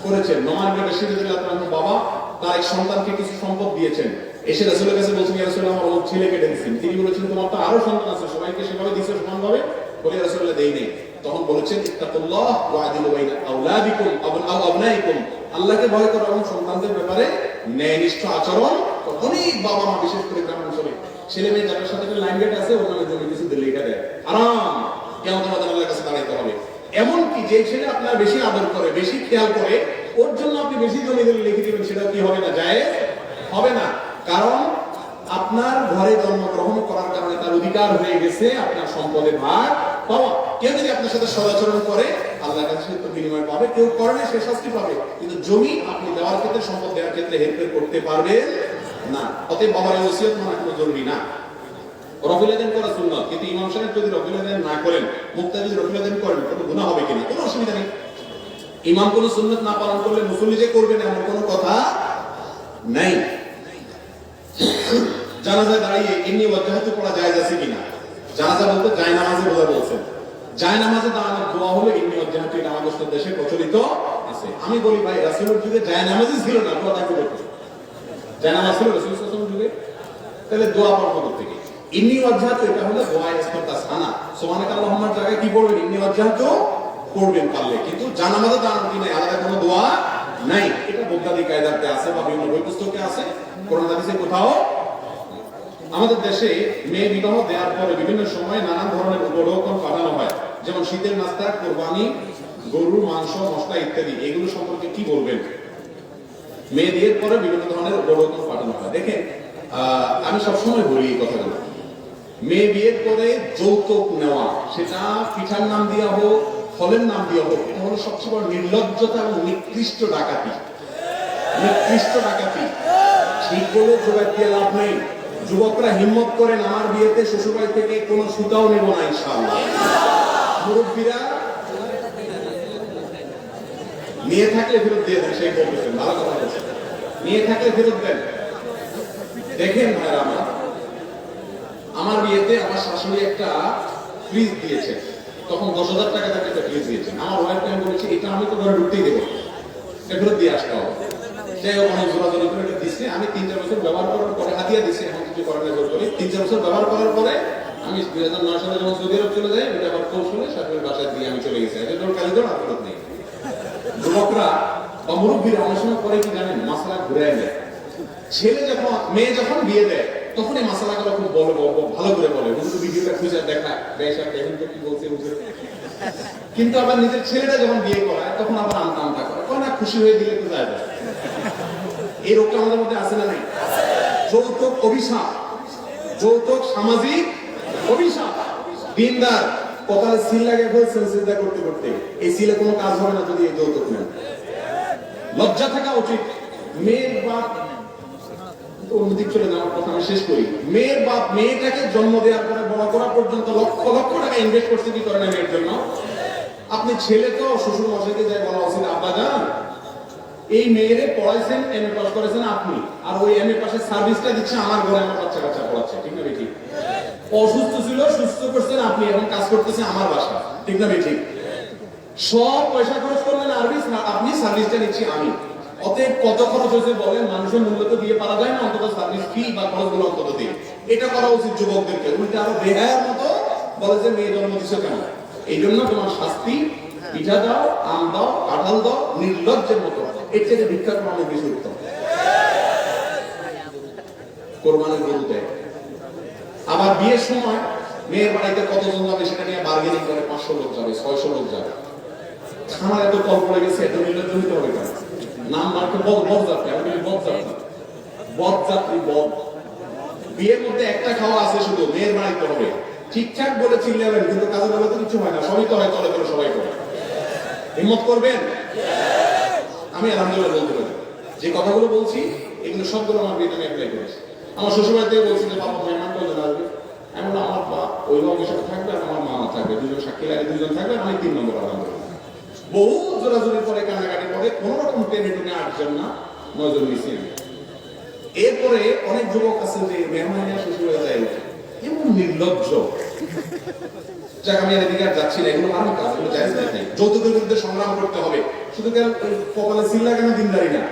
করেছেন। নোমান ইবনে বাশীর রাদিয়াল্লাহু আনহু বাবা তার এক সন্তানকে কিছু সম্পদ দিয়েছেন, এসে রাসূলের কাছে বলছেন, ইয়া রাসূলুল্লাহ, আমার ওই ছেলেকে দিয়েছেন। তিনি বলেছেন, তোমার তো আরো সন্তান আছে, সবাইকে সেভাবে দিয়েছো সমানভাবে? বলে রাসূলুল্লাহ, দেই নেই। তখন বলেছেন, ইত্তাকুল্লাহ ওয়া আদিলু বাইনা আওলাদিকুম আও আবনাইকুম, আল্লাহকে ভয় করো এবং সন্তানদের ব্যাপারে ন্যায়নিষ্ঠ আচরণ। অনেক বাবা মা, বিশেষ করে গ্রামাঞ্চলে, ছেলে মেয়ে যাদের সাথে লাইন গেট আছে, ওর নামে জমি কিছু দিলে এটা দেয়, আরাম কিয়ামতের মাঠে আল্লাহর কাছে দাঁড়াইতে হবে। এমনকি যে ছেলে আপনার বেশি আদর করে, বেশি খেয়াল করে, ওর জন্য আপনি বেশি জমি দিলে লিখে দিবেন, সেটা কি হবে না? জায়েজ হবে না। কারণ আপনার ঘরে জন্মগ্রহণ করার কারণে তার অধিকার হয়ে গেছে আপনার সম্পদের ভাগ পাওয়া। কেউ যদি আপনার সাথে সদাচরণ করে, আল্লাহর কাছে সে তো বিনিময় পাবে, কেউ করে না সে শাস্তি পাবে। কিন্তু জমি আপনি দেওয়ার ক্ষেত্রে, সম্পদ দেওয়ার ক্ষেত্রে হেরফের করতে পারবেন না। অতএব বাবার ওসিয়ত মানা কোনো জরুরি না। রফিল আযান করা সুন্নাত, কিন্তু ইমাম সাহেব যদি রফিল আযান না করেন, মুক্তাদি যদি রফিল আযান করেন, কোনো গুনাহ হবে কিনা? কোনো অসুবিধা নেই। ইমাম কোনো সুন্নাত না পালন করলে মুসল্লি যে করবেন এমন কোনো কথা নাই। জানাজায় দাঁড়িয়ে এমনি ওয়াজহাতু পড়া জায়েজ আছে কিনা? জানাজা বলতে জায়নামাজে বোঝা বলছেন। জায়নামাজে দাঁড়ানোর দোয়া হলো ইন্নী ওয়াজহাতু, এটা আমাদের দেশে প্রচলিত আছে। আমি বলি ভাই, রাসূলের যুগে জায়নামাজই ছিল না, দোয়া থাকবে কোথায়? জায়নামাজ ছিল রাসূল সাল্লাল্লাহু আলাইহি ওয়াসাল্লামের যুগে? তাহলে দোয়া পড়বো কোথেকে? ইন্নী ওয়াজহাতু এটা হলো দোয়া ইস্তেফতাহ সানা, সুবহানাকাল্লাহুম্মার জায়গায় কি পড়বেন? ইন্নী ওয়াজহাতু পড়বেন পারলে, কিন্তু জানাজাতে দাঁড়ানো কি নাই, আলাদা কোনো দোয়া নাই। এটা বুখারী কায়দাতে আছে বা বিভিন্ন বই পুস্তকে আছে, কোরআন হাদিসে কোথাও। আমাদের দেশে মেয়ে বিবাহ দেওয়ার পরে বিভিন্ন সময় নানান ধরনের উপঢৌকন পাঠানো হয়, যেমন শীতের নাস্তা, কোরবানি, গরুর মাংস, মশলা ইত্যাদি। এগুলো সম্পর্কে কি বলবেন? মেয়ে বিয়ের পরে বিভিন্ন ধরনের উপঢৌকন পাঠানো হয়। দেখেন, আমি সবসময় বলি এই কথাগুলো, মেয়ে বিয়ের পরে যৌতুক নেওয়া, সেটা পিঠার নাম দিয়া হোক, ফলের নাম দিয়া হোক, এটা হলো সবচেয়ে বড় নির্লজ্জতা এবং নিকৃষ্ট ডাকাতি। নিকৃষ্ট ডাকাতি। ঠিক বলে জোগাড় দিয়ে লাভ নেই। যুবকরা হিম্মত করেন, আমার বিয়েতে শ্বশুরবাড়ি থেকে কোনো সুতাও নেব না ইনশাআল্লাহ। মুরব্বীরা নিয়ে থাকলে ফেরত দিয়ে দেন, সেই বলতেছেন, ভালো কথা বলছেন, নিয়ে থাকলে ফেরত দেন। দেখেন ভাইরা, আমার বিয়েতে আমার শাশুড়ি একটা ফ্রিজ দিয়েছে, তখন 10,000 টাকা তাকে একটা ফ্রিজ দিয়েছেন। আমার ওয়াইফকে আমি বলেছি, এটা আমি তো ঘরে ঢুকতেই দেবো, ফেরত দিয়ে আসতে হবে। যাই হোক, অনেক জোরাজোরি করে এটা দিচ্ছে। আমি 3-4 বছর ব্যবহার করার পরে হাতিয়া দিচ্ছে, এখন কিছু করার জোর করি। 3-4 বছর ব্যবহার করার পরে আমি 2009 সালে যখন সৌদি আরব চলে যাই, ওটা আবার কৌশলে শাশুড়ির বাসায় দিয়ে আমি চলে গেছি। এটা কালি ধর আর ফেরত নেই। যুবকরা বা মুরব্বীরা অনেক সময় করে কি জানেন, মাসলা ঘুরে নেয়। ছেলে যখন, মেয়ে যখন বিয়ে দেয়, তখন এই মাসালাগুলো খুব ভালো করে বলে, হুজুর ভিডিওটা খুঁজে দেখা, বেশা এখন তো কি বলছে হুজুর। কিন্তু আবার নিজের ছেলেটা যখন বিয়ে করায়, তখন আবার আমতা আমতা করে, না খুশি হয়ে দিলে তো যায়। এই রোগটা আমাদের মধ্যে আছে না নাই? যৌতুক অভিশাপ, যৌতুক সামাজিক অভিশাপ। দিনদার কপালে সিল লাগে ফেলছেন চিন্তা করতে করতে, এই সিলে কোনো কাজ হবে না যদি এই যৌতুক নেন। লজ্জা থাকা উচিত। মেয়ের বাপ, অন্যদিক চলে যাওয়ার কথা আমি শেষ করি। মেয়ের বাপ মেয়েটাকে জন্ম দেওয়ার পরে বড় করা পর্যন্ত লক্ষ লক্ষ টাকা ইনভেস্ট করতে, কি করে না মেয়ের জন্য? আপনি ছেলে তো শ্বশুর মশাইকে যাই বলা উচিত, আব্বা জান এই মেয়েরে পড়াইছেন, এমএ পাস করেছেন আপনি, আর ওই এমএ পাসের সার্ভিসটা দিচ্ছে আমার ঘরে, আমার বাচ্চা কাচ্চা পড়াচ্ছে, ঠিক না বেঠিক? অসুস্থ ছিল, সুস্থ করছেন আপনি, এখন কাজ করতেছেন আমার বাসা, ঠিক না বেঠিক? সব পয়সা খরচ করলেন আপনি, সার্ভিসটা নিচ্ছি আমি। অতএব কত খরচ হয়েছে বলেন, মানুষের মূল্য তো দিয়ে পারা যায় না, অন্তত সার্ভিস ফি বা খরচগুলো অন্তত দিয়ে। এটা করা উচিত যুবকদেরকে। উল্টে আরো বেহায়ার মতো বলে যে মেয়ে জন্ম দিছো কেন? এই জন্য তোমার শাস্তি, পিঠা দাও, আম দাও, কাঁঠাল দাও, নির্লজ্জের মতো। এর চেয়ে ভিক্ষা করা অনেক বেশি উত্তম। কোরবানির গরু দেয়। আবার বিয়ের সময় মেয়ের বাড়িতে কতজন যাবে সেটা নিয়ে বার্গেনিং করে, 500 লোক যাবে, 600 লোক যাবে। খানার এত কল পড়ে গেছে, এত নির্লজ্জ হতে হবে কেন? নাম মার্কে বরযাত্রী, আমি বলি বরযাত্রী, বরযাত্রী বর। বিয়ের মধ্যে একটা খাওয়া আছে শুধু, মেয়ের বাড়িতে হবে। ঠিকঠাক বলে চিল্লাবেন, কিন্তু কাজের বেলা তো কিছু হয় না, সবই তো হয়, চলে চলে সবাই করে। হিম্মত করবেন? আমি আলহামদুলিল্লাহ বলতে পারি, যে কথাগুলো বলছি এগুলো সবগুলো আমার বিয়েতে আমি অ্যাপ্লাই করেছি। আমার শ্বশুরবাড়ি থেকে বলছি যে বাবা মেহমান কজন আসবে, এমন আমার অভিভাবকের সাথে থাকবে আর আমার মামা থাকবে, দুজন সাক্ষী লাগে, দুজন থাকবে, আমি 3 নম্বর। আলহামদুলিল্লাহ বহু জোরাজোরি পরে, কান্নাকাটি পরে, কোন রকম টেনে টুনে 8 জন না 9 জন নিয়েছি আমি। এরপরে অনেক যুবক আছে যে মেহমানিয়া শ্বশুরে যায়, এমন নির্লজ্জ। যাক, আমি এদিকে আর যাচ্ছি না, এগুলো আরো কাজ, এগুলো জায়েজ নাই। যৌতুকের বিরুদ্ধে সংগ্রাম করতে হবে। শুধু কেন কপালে সিল লাগে না, দিনদারি না,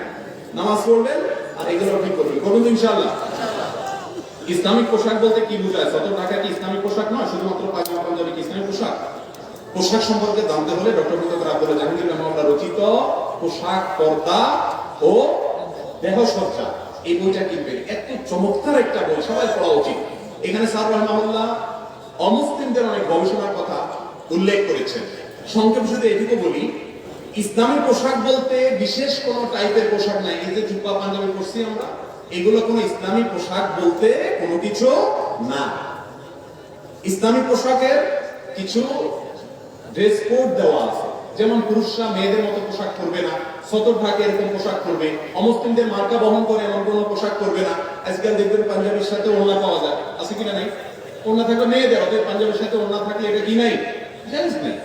নামাজ পড়বেন আর এগুলো ঠিক করবেন। করবেন তো ইনশাআল্লাহ? ইসলামিক পোশাক বলতে কি বোঝায়? সতর ঢাকা কি ইসলামিক পোশাক নয়? শুধুমাত্র পায়জামা পাঞ্জাবি কি ইসলামিক পোশাক? পোশাক সম্পর্কে জানতে হলে ডক্টর মুস্তফা আব্দুল্লাহ জাহাঙ্গীর রহমাহুল্লাহ রচিত পোশাক, পর্দা ও দেহসজ্জা, এই বইটা কিনবেন। এত চমৎকার একটা বই, সবাই পড়া উচিত। এখানে স্যার রহমাহুল্লাহ অমুসলিমদের অনেক গবেষণার কথা উল্লেখ করেছেন। সংক্ষেপ শুধু এটুকু বলি, ইসলামী পোশাক বলতে বিশেষ কোন টাইপের পোশাক নাই। এই যে জুব্বা পাঞ্জাবি পরছি আমরা, এগুলো কোন ইসলামী পোশাক বলতে কোনো কিছু না। ইসলামী পোশাকের কিছু ড্রেস কোড দেওয়া আছে, যেমন পুরুষরা মেয়েদের মতো পোশাক পরবে না, সতর ঢাকে এরকম পোশাক পরবে, অমুসলিমদের মার্কা বহন করে এমন কোনো পোশাক পরবে না। আজকাল দেখবেন পাঞ্জাবির সাথে ওড়না পাওয়া যায়, আছে কিনা? নাই। ওড়না থাকলে মেয়েদের, অতএব পাঞ্জাবির সাথে ওড়না থাকলে এটা কি নাই? জায়েজ নাই,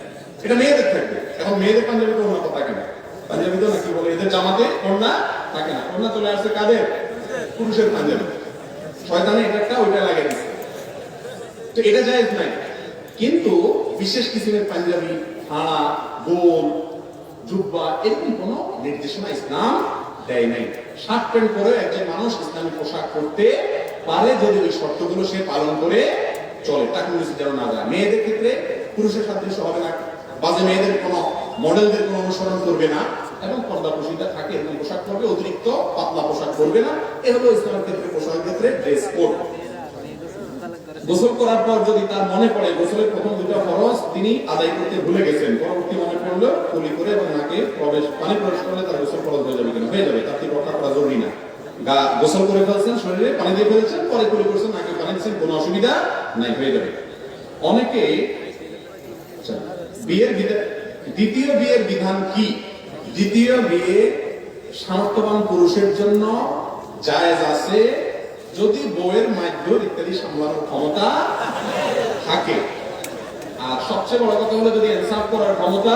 এটা মেয়েদের থাকবে। এখন মেয়েদের পাঞ্জাবিতে ওড়না তো থাকে না, পাঞ্জাবিতে না কি বলে, এদের জামাতে ওড়না থাকে না। ওড়না চলে আসছে কাদের? পুরুষের পাঞ্জাবি। শয়তানে এটা একটা ওইটা লাগে দিচ্ছে, তো এটা জায়েজ নাই। কিন্তু বিশেষ কিসিমের পাঞ্জাবি, হাড়া, গোল, জুব্বা, এরকম কোন নির্দেশনা ইসলাম দেয় নাই। শার্ট প্যান্ট পরে একজন মানুষ ইসলামী পোশাক পরতে পারে যদি ওই শর্তগুলো সে পালন করে চলে, টাকা নিচে যেন না যায়। মেয়েদের ক্ষেত্রে পুরুষের সাদৃশ্য হবে না, বাজে মেয়েদের কোন মডেলদের কোন অনুসরণ করবে না, এবং পর্দা প্রশিদা থাকে এরকম পোশাক পরবে, অতিরিক্ত পাতলা পোশাক পরবে না। এ হলো ইসলামের ক্ষেত্রে পোশাকের ক্ষেত্রে ড্রেস কোড। গোসল করার পর যদি তার মনে পড়ে গোসলের প্রথম 2টা ফরজ তিনি আদায় করতে ভুলে গেছেন, পরবর্তী মনে পড়লো কুলি করে এবং নাকে পানি প্রবেশ করলে তার গোসল ফরজ হয়ে যাবে কিনা? হয়ে যাবে, তার থেকে রক্ষা করা জরুরি না। গোসল করে ফেলছেন, শরীরে পানি দিয়ে ফেলেছেন, পরে কুলি করছেন, নাকে পানি দিচ্ছেন, কোনো অসুবিধা নাই, হয়ে যাবে। অনেকে দ্বিতীয় বিয়ের বিধান কি? দ্বিতীয় বিয়ে সামর্থ্যবান পুরুষের জন্য জায়েজ আছে যদি বউয়ের মাধ্যম ইত্যাদি সামলানোর ক্ষমতা থাকে, আর সবচেয়ে বড় কথা হলো যদি ইনসাফ করার ক্ষমতা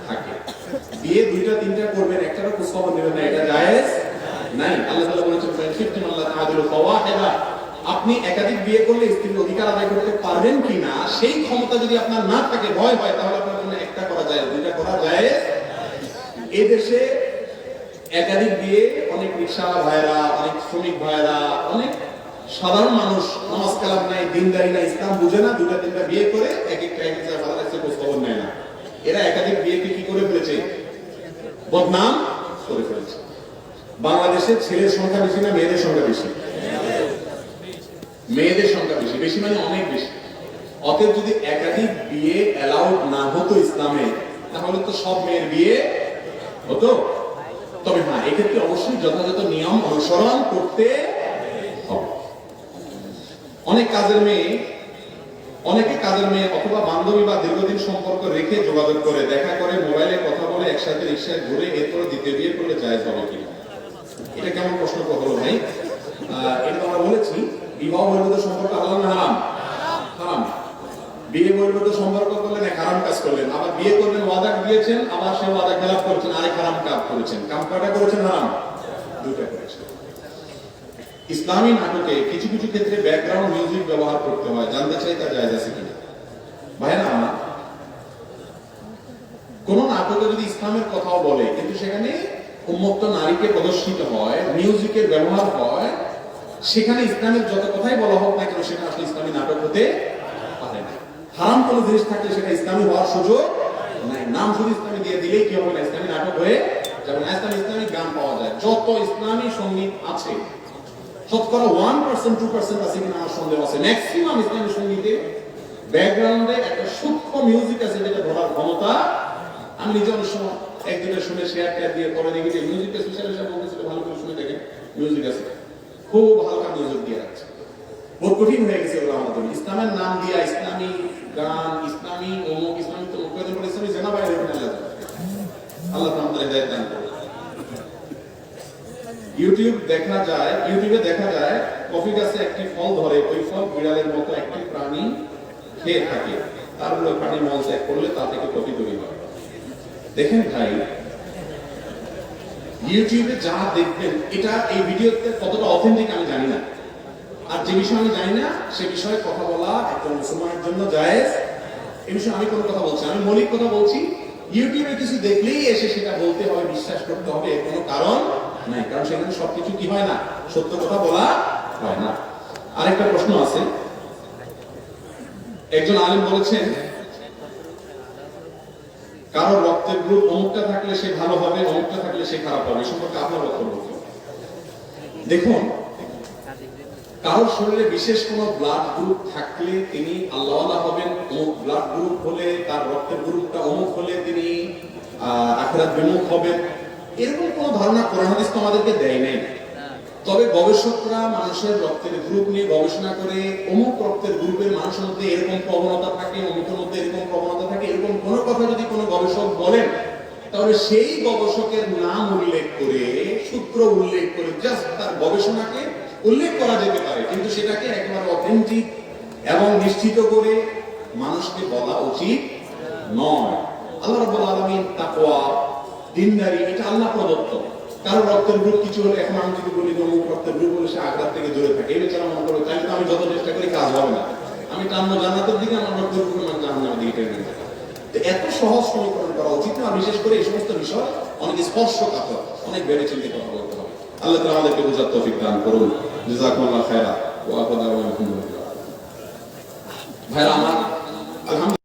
থাকে। বিয়ে 2টা 3টা করবেন, একটারও খোঁজ খবর নেবেন না, এটা জায়েজ নাই। আল্লাহ তাআলা বলেছেন ফিফটিন আল্লাহ তাআদিলু ফাওয়াহিদা, আপনি একাধিক বিয়ে করলে স্ত্রীর অধিকার আদায় করতে পারবেন কিনা সেই ক্ষমতা যদি আপনার না থাকে, ভয় হয়, তাহলে আপনার জন্য একটা করা যায়, 2টা করা যায়। এই দেশে একাধিক বিয়ে, অনেক রিকশাওয়ালা ভাইয়েরা, অনেক শ্রমিক ভাইয়েরা, অনেক সাধারণ মানুষ নামাজ কালাম নাই, দিনদারি নাই, ইসলাম বুঝে না, 2টা 3টা বিয়ে করে এক একটা ভালো লাগছে খোঁজ খবর নেয় না। এরা একাধিক বিয়েকে কি করে ফেলেছে? বদনাম করে ফেলেছে। বাংলাদেশের ছেলের সংখ্যা বেশি না মেয়েদের সংখ্যা বেশি? মেয়েদের সংখ্যা বেশি, বেশি মানে অনেক বেশি। অতএব যদি একাধিক বিয়ে অ্যালাউড না হতো ইসলামে, তাহলে তো সব মেয়ের বিয়ে হতো। তবে হ্যাঁ, এক্ষেত্রে অবশ্যই যথাযথ নিয়ম অনুসরণ করতে হবে। অনেকে কাজের মেয়ে অথবা বান্ধবী বা দীর্ঘদিন সম্পর্ক রেখে যোগাযোগ করে, দেখা করে, মোবাইলে কথা বলে, একসাথে রিক্সায় ঘুরে, এরপরে দ্বিতীয় বিয়ে করলে জায়েজ হবে কিনা? এটা কেমন প্রশ্ন হলো ভাই? এটা আমরা বলেছি, বিবাহ বহির্ভূত সম্পর্ক হালাল না হারাম? হারাম। বিয়ে বহির্ভূত সম্পর্ক করলেন এক হারাম কাজ করলেন, আবার বিয়ে করলেন, ওয়াদা দিয়েছেন, আবার সে ওয়াদা খেলাপ করেছেন, আরেক হারাম কাজ করেছেন। কাম কয়টা করেছেন? হারাম 2টা করেছেন। ইসলামী নাটকে কিছু কিছু ক্ষেত্রে ব্যাকগ্রাউন্ড মিউজিক ব্যবহার করতে হয়, জানতে চাই তা জায়েজ আছে কিনা? ভাইরা আমার, কোন নাটকে যদি ইসলামের কথাও বলে কিন্তু সেখানে উন্মুক্ত নারীকে প্রদর্শিত হয়, মিউজিকের ব্যবহার হয়, সেখানে ইসলামের যত কথাই বলা হোক না কেন সেটা আসলে ইসলামী নাটক হতে পারে না। হারাম কোনো জিনিস থাকলে সেটা ইসলামী হওয়ার সুযোগ নাই। নাম শুধু ইসলামী দিয়ে দিলেই কি হবে না, ইসলামী নাটক হয়ে যাবে না। ইসলামিক গান পাওয়া যায়, যত ইসলামী সঙ্গীত আছে শতকরা 1% 2% আছে কিনা আমার সন্দেহ আছে। ম্যাক্সিমাম ইসলামী সঙ্গীতে ব্যাকগ্রাউন্ডে একটা সূক্ষ্ম মিউজিক আছে যেটা ধরার ক্ষমতা। আমি নিজে অনেক সময় এক দুটো শুনে শেয়ার দিয়ে পরে দেখি যে মিউজিকটা স্পেশাল হিসাবে বলতেছিল, ভালো করে শুনে দেখেন মিউজিক আছে, খুব হালকা মিউজিক দিয়ে রাখছে। বহুত কঠিন হয়ে গেছে ওগুলো আমাদের জন্য। ইসলামের নাম দিয়া ইসলামী গান, ইসলামী অমুক, ইসলামী তমুক, ইসলামী জেনা বাইরে আল্লাহ আমাদের হেদায়েত দান করুন। ইউটিউবে দেখা যায় কফি গাছে একটি ফল ধরে, ওই ফল বিড়ালের মতো একটি প্রাণী খেয়ে থাকে, তারপরে প্রাণী মল ত্যাগ করলে তা থেকে কফি তৈরি হয়। দেখেন ভাই, ইউটিউবে যা দেখবেন এটা এই ভিডিওতে কতটা অথেন্টিক আমি জানি না, আর যে বিষয় আমি জানি না সে বিষয়ে কথা বলা একজন মুসলমানের জন্য জায়েজ। এই বিষয়ে আমি কোনো কথা বলছি, আমি মৌলিক কথা বলছি। ইউটিউবে কিছু দেখলেই এসে সেটা বলতে হবে, বিশ্বাস করতে হবে, এর কোনো কারণ নাই, কারণ সেখানে সবকিছু কি হয় না, সত্য কথা বলা হয় না। আরেকটা প্রশ্ন আছে, একজন আলেম বলেছেন কারোর রক্তের গ্রুপ অমুকটা থাকলে সে ভালো হবে, অমুকটা থাকলে সে খারাপ হবে, সম্পর্কে আপনার বক্তব্য কি? দেখুন, কারোর শরীরে বিশেষ কোন ব্লাড গ্রুপ থাকলে তিনি আল্লাহওয়ালা হবেন, অমুক ব্লাড গ্রুপ হলে তার রক্তের গ্রুপটা অমুক হলে তিনি আখিরাত বিমুখ হবেন, এরকম কোন ধারণা কোরআন হাদিস তো আমাদেরকে দেয় নাই। তবে গবেষকরা মানুষের রক্তের গ্রুপ নিয়ে গবেষণা করে অমুক রক্তের গ্রুপের মানুষের মধ্যে এরকম প্রবণতা থাকে, অমুকের মধ্যে এরকম প্রবণতা থাকে, এরকম কোন কথা যদি কোনো গবেষক বলেন তাহলে সেই গবেষকের নাম উল্লেখ করে, সূত্র উল্লেখ করে জাস্ট তার গবেষণাকে উল্লেখ করা যেতে পারে, কিন্তু সেটাকে একেবারে অথেন্টিক এবং নিশ্চিত করে মানুষকে বলা উচিত নয়। আল্লাহ রাব্বুল আলামিন তাকওয়া, দিনদারি এটা আল্লাহ প্রদত্ত। কারো রক্তের গ্রুপ কিছু হলে, এখন আমি যদি বলি যে অমুক রক্তের গ্রুপ হলে সে আখরাত থেকে দূরে থাকে, এই বেচারা মনে করবে তাহলে তো আমি যত চেষ্টা করি কাজ হবে না, আমি টানবো জান্নাতের দিকে, আমার রক্তের গ্রুপ আমার জাহান্নামের দিকে টেনে নিয়ে যাবে। তো এত সহজ সমীকরণ করা উচিত না, বিশেষ করে এই সমস্ত বিষয় অনেক স্পর্শকাতর, অনেক ভেবে চিন্তে কথা বলতে হবে। আল্লাহ তাআলা আমাদেরকে বোঝার তৌফিক দান করুন। জাযাকুমুল্লাহু খায়রা ওয়া আলহামদুলিল্লাহ। ভাইরা আমার, আলহামদুলিল্লাহ।